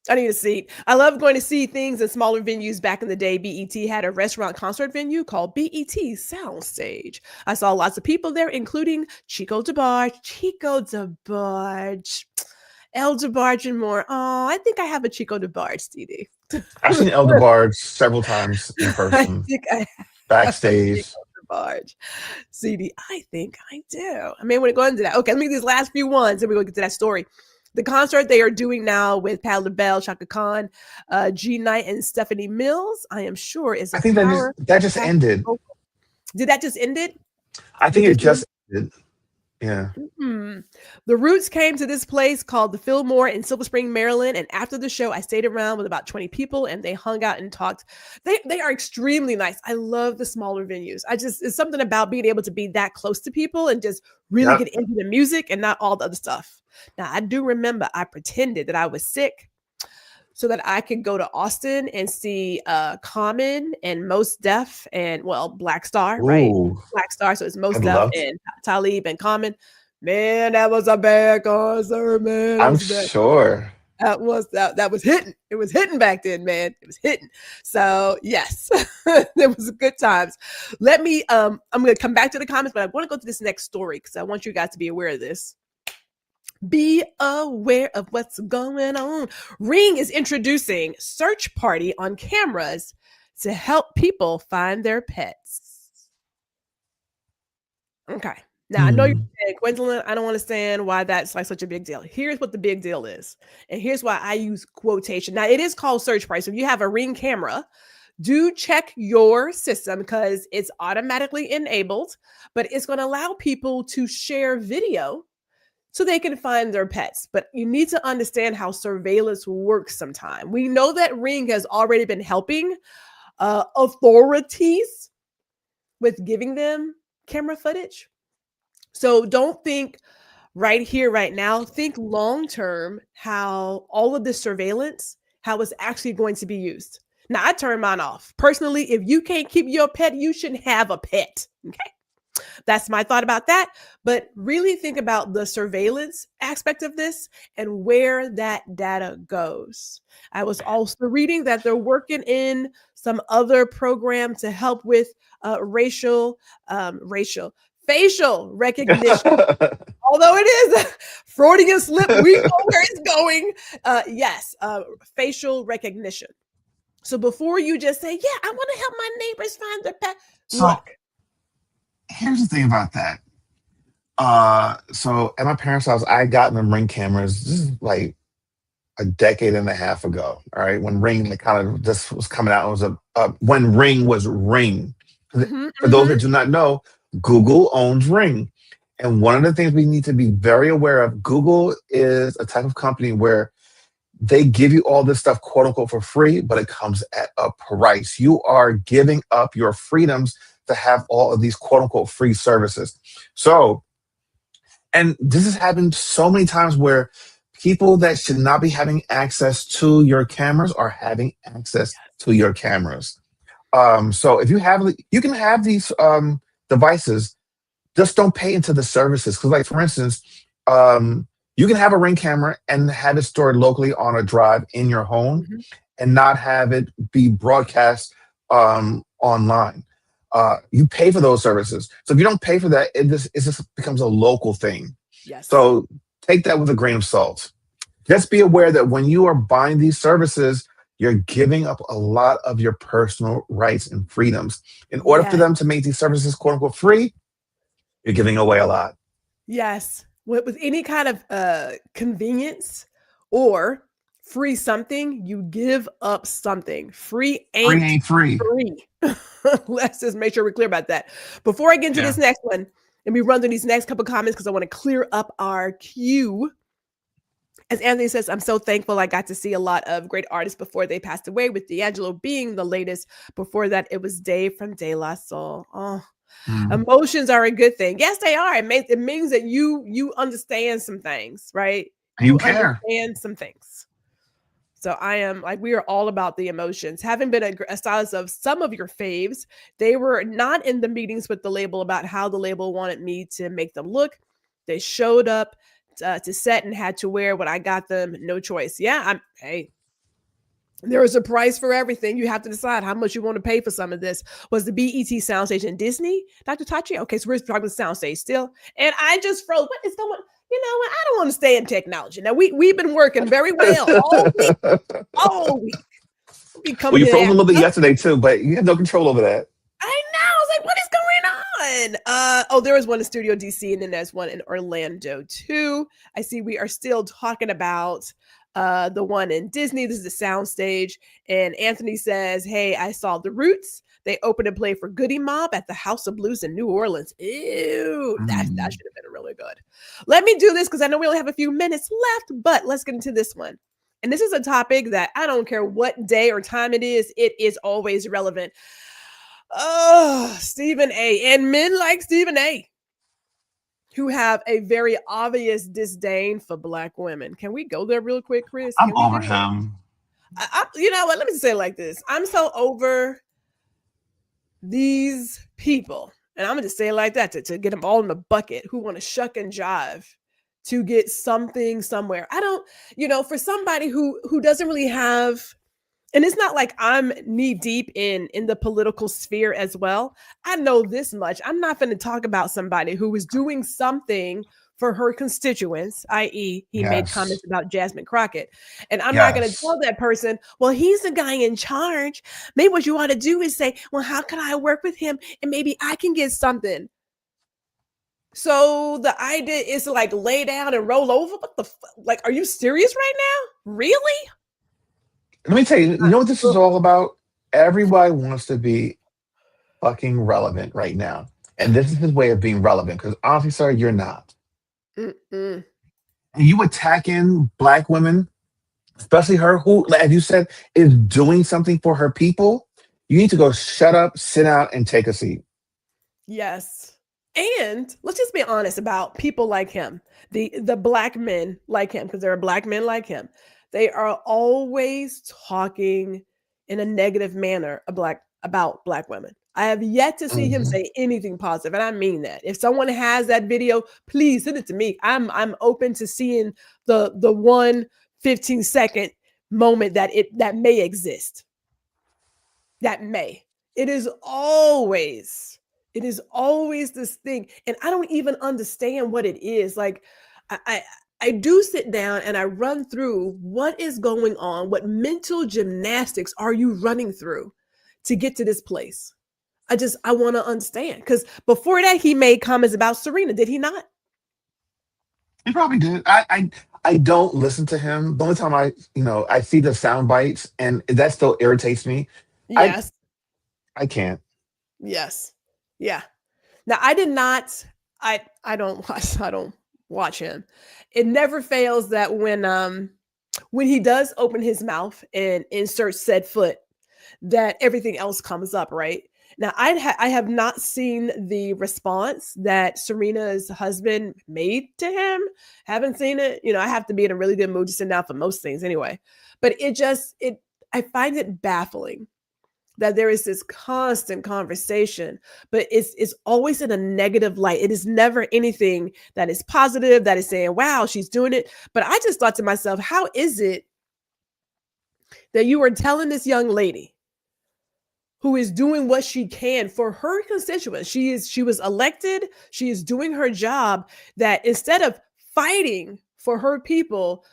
I need a seat. I love going to see things in smaller venues. Back in the day, BET had a restaurant concert venue called BET Soundstage. I saw lots of people there, including Chico DeBarge, El DeBarge, and more. Oh, I think I have a Chico DeBarge CD. I've seen Elder Barge several times in I person, think I have a backstage. Chico DeBarge CD. I think I do. I may want to go into that. Okay, let me do these last few ones, and we're going to get to that story. The concert they are doing now with Pat LaBelle, Chaka Khan, G Knight, and Stephanie Mills, I am sure is I a think power that just pack ended. vocal. Did that just end it? I They think it just just ended. Yeah. Hmm. The Roots came to this place called the Fillmore in Silver Spring, Maryland, and after the show, I stayed around with about 20 people, and they hung out and talked. They are extremely nice. I love the smaller venues. It's something about being able to be that close to people and just really Yep. get into the music and not all the other stuff. Now, I do remember I pretended that I was sick so that I could go to Austin and see Common and Most Def and well, Black Star, right? Ooh, Black Star. So it's Most I'd Def love. and Talib and Common. Man, that was a bad concert, man. That I'm was a bad. sure. That was hitting. It was hitting back then, man. It was hitting. So yes, there was good times. Let me I'm gonna come back to the comments, but I want to go to this next story because I want you guys to be aware of this. Be aware of what's going on. Ring is introducing search party on cameras to help people find their pets. Okay. Now I know you're Hmm. saying, Gwendolyn, I don't understand why that's like such a big deal. Here's what the big deal is. And here's why I use quotation. Now it is called search party. So if you have a Ring camera, do check your system because it's automatically enabled, but it's going to allow people to share video so they can find their pets. But you need to understand how surveillance works sometime. We know that Ring has already been helping authorities with giving them camera footage. So don't think right here, right now. Think long term how all of this surveillance, how it's actually going to be used. Now, I turn mine off. Personally, if you can't keep your pet, you shouldn't have a pet. Okay. That's my thought about that. But really think about the surveillance aspect of this and where that data goes. I was also reading that they're working in some other program to help with facial recognition. Although it is a Freudian slip, we know where it's going. Yes, facial recognition. So before you just say, "Yeah, I want to help my neighbors find their pet," So look. here's the thing about that. So at my parents' house, I got them Ring cameras. This is like a decade and a half ago. All right, when Ring like, kind of just was coming out, it was when Ring was Ring. Mhm, For those mhm. that do not know, Google owns Ring, and one of the things we need to be very aware of, Google is a type of company where they give you all this stuff, quote unquote, for free, but it comes at a price. You are giving up your freedoms to have all of these, quote unquote, free services. So, and this has happened so many times where people that should not be having access to your cameras are having access to your cameras. So if you have, you can have these devices, just don't pay into the services. Because, like for instance, you can have a Ring camera and have it stored locally on a drive in your home, Mhm. and not have it be broadcast online. You pay for those services. So if you don't pay for that, it just becomes a local thing. Yes. So take that with a grain of salt. Just be aware that when you are buying these services, you're giving up a lot of your personal rights and freedoms. In order for Yes. them to make these services quote unquote free, you're giving away a lot. Yes. With any kind of convenience or free something, you give up something. Free Free ain't ain't free. free. Let's just make sure we're clear about that. Before I get into Yeah. this next one, let me run through these next couple comments because I want to clear up our queue. As Anthony says, I'm so thankful I got to see a lot of great artists before they passed away, with D'Angelo being the latest. Before that, it was Dave from De La Soul. Oh, Mm. emotions are a good thing. Yes, they are. It means that you understand some things, right? And you You care. understand some things. So I am like, we are all about the emotions. Having been a stylist of some of your faves, they were not in the meetings with the label about how the label wanted me to make them look. They showed up to set and had to wear what I got them. No choice. Yeah, hey, there is a price for everything. You have to decide how much you want to pay for some of this. Was the BET soundstage in Disney, Dr. Tachi? Okay, so we're talking about soundstage still. And I just froze. What is going? You know what? I don't want to stay in technology. Now we've been working very well all week. We'll be Well, coming you in froze a and little bit acting up. yesterday too, but you have no control over that. I know. I was like, what is going on? Oh, there was one in Studio DC, and then there's one in Orlando too. I see we are still talking about the one in Disney. This is the soundstage. And Anthony says, hey, I saw the Roots. They opened and played for Goody Mob at the House of Blues in New Orleans. Ew, that Mm. should have been really good. Let me do this because I know we only have a few minutes left, but let's get into this one. And this is a topic that I don't care what day or time it is always relevant. Oh, Stephen A. And men like Stephen A. who have a very obvious disdain for Black women. Can we go there real quick, Chris? I'm Can we do over it? him. You know what? Let me say it like this. I'm so over these people, and I'm gonna just say it like that to get them all in the bucket, who want to shuck and jive to get something somewhere. I don't, for somebody who doesn't really have, and it's not like I'm knee deep in the political sphere as well. I know this much. I'm not going to talk about somebody who is doing something for her constituents, i.e., he made Yes. comments about Jasmine Crockett. And I'm not going to Yes. tell that person, well, he's the guy in charge. Maybe what you ought to do is say, well, how can I work with him? And maybe I can get something. So the idea is to like lay down and roll over. What the like? Are you serious right now? Really? Let me tell you, you know what this is all about? Everybody wants to be fucking relevant right now. And this is his way of being relevant. Because honestly, sir, you're not. Mm-mm. And you attacking black women, especially her who, as you said, is doing something for her people. You need to go shut up, sit down, and take a seat. Yes. And let's just be honest about people like him, the black men like him, because there are black men like him. They are always talking in a negative manner about black women. I have yet to see him Mhm. say anything positive, and I mean that. If someone has that video, please send it to me. I'm open to seeing the one 15-second moment that may exist. That may. It is always, it is always this thing. And I don't even understand what it is. Like I, I I do sit down and I run through what is going on, what mental gymnastics are you running through to get to this place? I want to understand. Because before that, he made comments about Serena, did he not? He probably did. I don't listen to him. The only time I see the sound bites, and that still irritates me. I Yes. I can't. Yes. Yeah. Now I did not. I don't watch. I don't watch him. It never fails that when he does open his mouth and insert said foot, that everything else comes up, right? Now, I have not seen the response that Serena's husband made to him. Haven't seen it. You know, I have to be in a really good mood to sit down for most things anyway. But I find it baffling that there is this constant conversation, but it's always in a negative light. It is never anything that is positive, that is saying, wow, she's doing it. But I just thought to myself, how is it that you are telling this young lady who is doing what she can for her constituents? She was elected, she is doing her job, that instead of fighting for her people,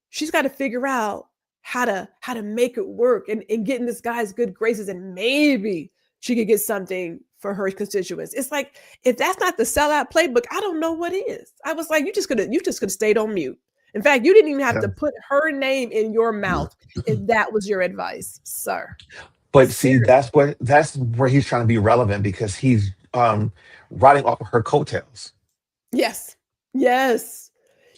she's got to figure out how to make it work and get in this guy's good graces, and maybe she could get something for her constituents. It's like, if that's not the sellout playbook, I don't know what is. I was like, you just could have stayed on mute. In fact, you didn't even have Yeah. to put her name in your mouth if that was your advice, sir. But see, Seriously. that's where he's trying to be relevant because he's riding off of her coattails. Yes. Yes.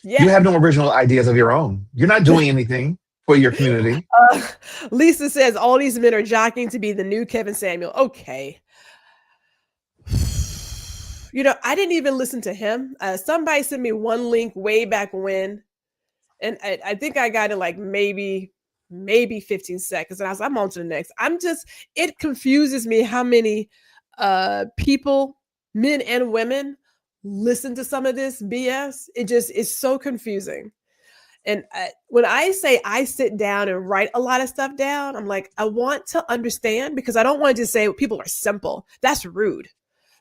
You Yeah. have no original ideas of your own. You're not doing anything for your community. Uh, Lisa says all these men are jockeying to be the new Kevin Samuel. Okay. You know, I didn't even listen to him. Somebody sent me one link way back when, and I think I got it like maybe 15 seconds, and I was I'm on to the next. It confuses me how many people, men and women, listen to some of this BS. It just is so confusing. And when I say I sit down and write a lot of stuff down, I'm like, I want to understand, because I don't want to just say people are simple. That's rude.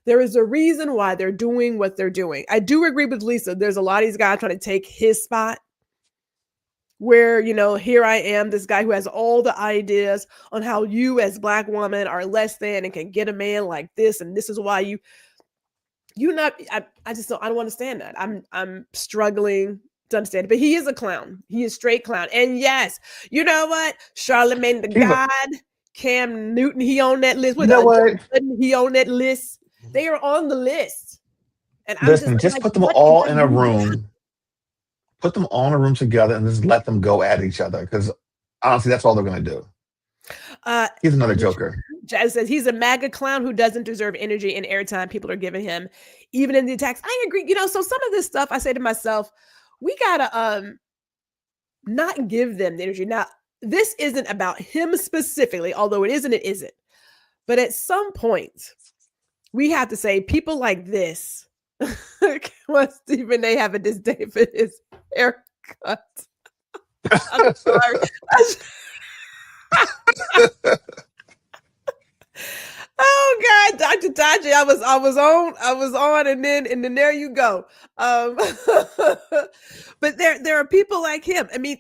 There is a reason why they're doing what they're doing. I do agree with Lisa. There's a lot of these guys trying to take his spot, where, you know, here I am, this guy who has all the ideas on how you as Black woman are less than and can get a man like this, and this is why you not. I just don't. I don't understand that. I'm struggling to understand it. But he is a clown. He is straight clown. And yes, you know what? Charlemagne the He's a, God, Cam Newton, he on that list. you With know Joe what? Budden, he on that list. They are on the list. And Listen, I'm just like, put them what all in a exactly? room, put them all in a room together, and just let them go at each other. Because honestly, that's all they're going to do. Uh, He's another Joker. Jazz says he's a MAGA clown who doesn't deserve energy and airtime people are giving him, even in the attacks. I agree. You know, so some of this stuff I say to myself, we gotta not give them the energy. Now, this isn't about him specifically, although it is and it isn't. But at some point, we have to say people like this. Well, Stephen, they have a disdain for his haircut. I'm sorry. Oh God, Dr. Taji, I was on, and then there you go. Um, but there are people like him. I mean,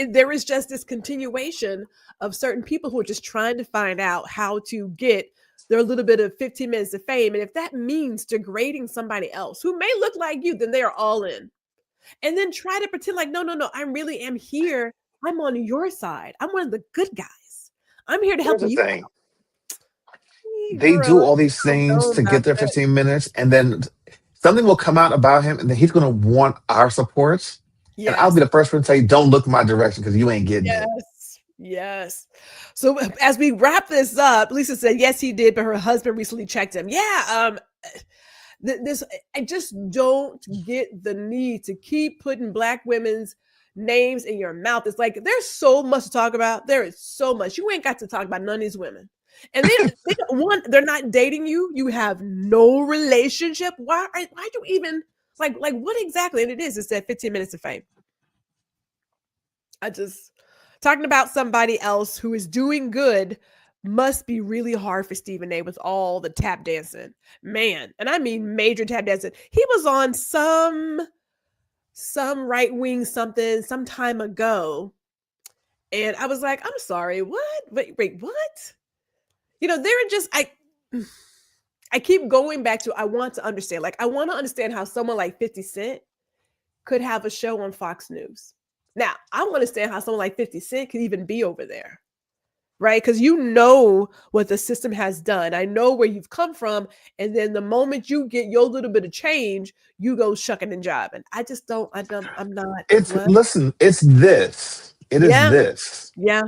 there is just this continuation of certain people who are just trying to find out how to get their little bit of 15 minutes of fame, and if that means degrading somebody else who may look like you, then they are all in. And then try to pretend like, no, no, no, I really am here. I'm on your side. I'm one of the good guys. I'm here to help Here's the you thing. They girl, do all I these don't things know to about get their that. 15 minutes, and then something will come out about him, and then he's going to want our supports. And I'll Yes, be the first one to say, don't look my direction because you ain't getting it. yes, yes. So as we wrap this up, Lisa said yes, he did, but her husband recently checked him. Yeah, this I just don't get the need to keep putting Black women's names in your mouth. It's like there's so much to talk about. There is so much. You ain't got to talk about none of these women. And they don't want, they're not dating you. You have no relationship. Why do you even like what exactly? And it is, it's that 15 minutes of fame. I just talking about somebody else who is doing good must be really hard for Stephen A with all the tap dancing. Man, and I mean major tap dancing. He was on some right-wing something some time ago. And I was like, I'm sorry, what? Wait, what? You know, they're just I keep going back to I want to understand. Like, I want to understand how someone like 50 Cent could have a show on Fox News. Now, I want to understand how someone like 50 Cent could even be over there. right? Because you know what the system has done. I know where you've come from. And then the moment you get your little bit of change, you go shucking and jiving. I just don't, I'm not, It's what? listen, it's this. It is Yeah, this. yeah,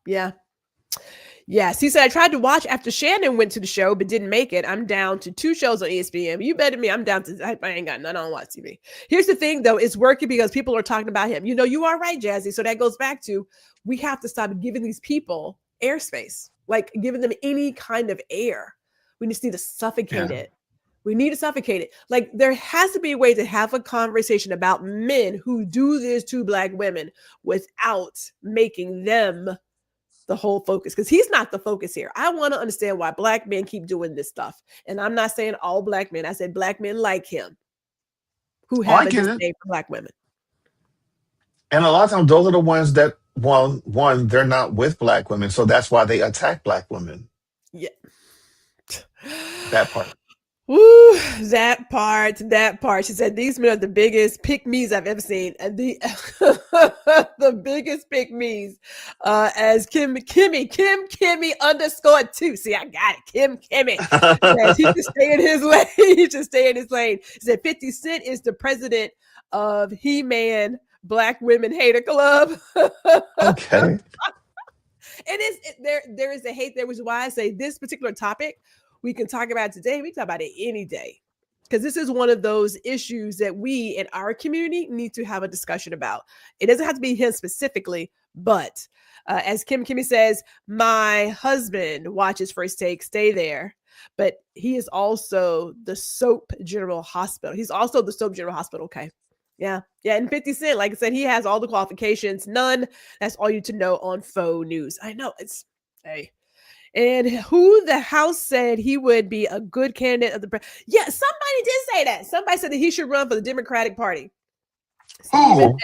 yeah. Yes, he said I tried to watch after Shannon went to the show, but didn't make it. I'm down to 2 shows on ESPN. You bet me, I'm down to. I ain't got none on Watch TV. Here's the thing, though, it's working because people are talking about him. You know, you are right, Jazzy. So that goes back to we have to stop giving these people airspace, like giving them any kind of air. We just need to suffocate Yeah. it. We need to suffocate it. Like there has to be a way to have a conversation about men who do this to Black women without making them the whole focus, because he's not the focus here. I want to understand why Black men keep doing this stuff. And I'm not saying all Black men. I said Black men like him who Oh, I have a get it. disdain for Black women. And a lot of times those are the ones that one, they're not with Black women. So that's why they attack Black women. Yeah. That part. Woo, that part. She said, these men are the biggest pick-me's I've ever seen. And the biggest pick-me's, as Kimmy _2. See, I got it. Kimmy. Says he should stay in his lane. He should stay in his lane. He said 50 Cent is the president of He-Man Black Women Hater Club. Okay. There is a hate there, which is why I say this particular topic we can talk about today. We can talk about it any day, because this is one of those issues that we in our community need to have a discussion about. It doesn't have to be him specifically, but as Kimmy says, my husband watches First Take. Stay there. But he is also the Soap General Hospital. He's also the Soap General Hospital. Okay. Yeah. And 50 Cent, like I said, he has all the qualifications. None. That's all you need to know on faux news. I know it's, hey. And who the House said he would be a good candidate of the yeah, somebody did say that. Somebody said that he should run for the Democratic Party. Stephen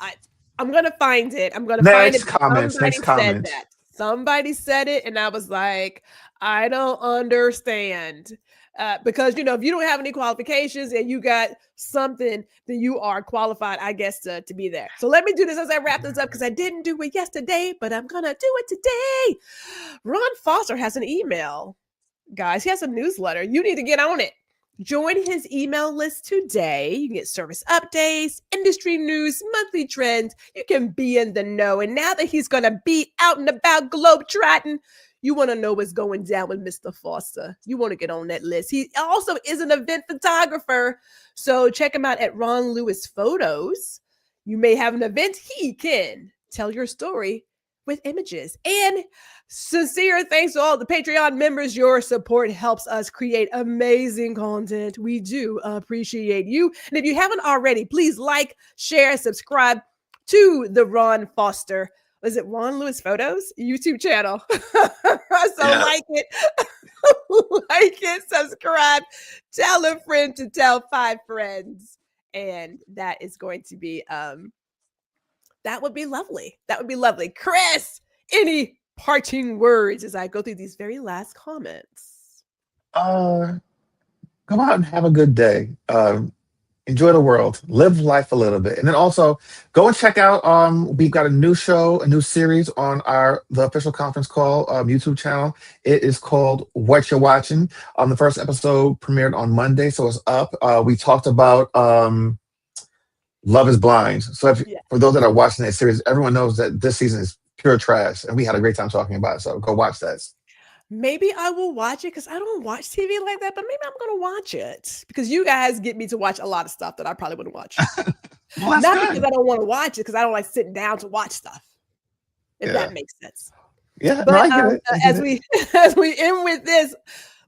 A. I'm gonna find it. I'm gonna find it. Next comments. That. Somebody said it, and I was like, I don't understand. Because if you don't have any qualifications and you got something, then you are qualified, I guess, to be there. So let me do this as I wrap this up, because I didn't do it yesterday, but I'm gonna do it today. Ron Foster has an email, guys. He has a newsletter. You need to get on it. Join his email list today. You can get service updates, industry news, monthly trends. You can be in the know. And now that he's gonna be out and about globetrotting, you want to know what's going down with Mr. Foster. You want to get on that list. He also is an event photographer. So check him out at Ron Lewis Photos. You may have an event. He can tell your story with images. And sincere thanks to all the Patreon members. Your support helps us create amazing content. We do appreciate you. And if you haven't already, please like, share, subscribe to the Ron Foster, was it Ron Lewis Photos YouTube channel? So like it, like it, subscribe, tell a friend to tell 5 friends. And that is going to be, that would be lovely. That would be lovely. Chris, any parting words as I go through these very last comments? Come out and have a good day. Enjoy the world, live life a little bit, and then also go and check out. We've got a new show, a new series on the official conference call YouTube channel. It is called What You're Watching. The first episode premiered on Monday, so it's up. We talked about Love Is Blind. So for those that are watching that series, everyone knows that this season is pure trash, and we had a great time talking about it. So go watch that. Maybe I will watch it, because I don't watch TV like that, but maybe I'm going to watch it, because you guys get me to watch a lot of stuff that I probably wouldn't watch. Well, not good. because I don't want to watch it, because I don't like sitting down to watch stuff, if that makes sense. Yeah, but no, I get it. As we end with this,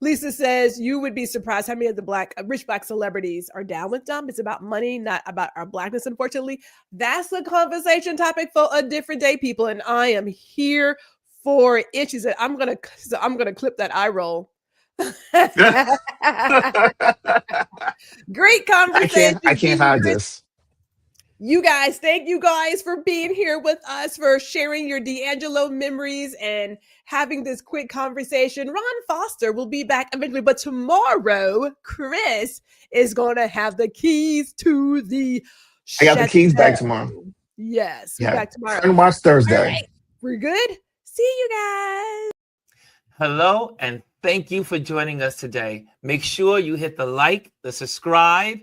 Lisa says, you would be surprised how many of the rich black celebrities are down with Dumb. It's about money, not about our blackness, unfortunately. That's a conversation topic for a different day, people, and I am here for it. She said, I'm gonna clip that eye roll. Great conversation. I can't hide this. You guys, thank you guys for being here with us, for sharing your D'Angelo memories and having this quick conversation. Ron Foster will be back eventually, but tomorrow, Chris is going to have the keys to the I got the keys back tomorrow. Yes, we're back tomorrow. And watch Thursday. All right. We're good. See you guys. Hello, and thank you for joining us today. Make sure you hit the like, the subscribe,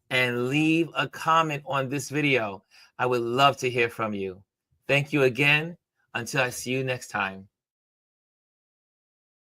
and leave a comment on this video. I would love to hear from you. Thank you again. Until I see you next time.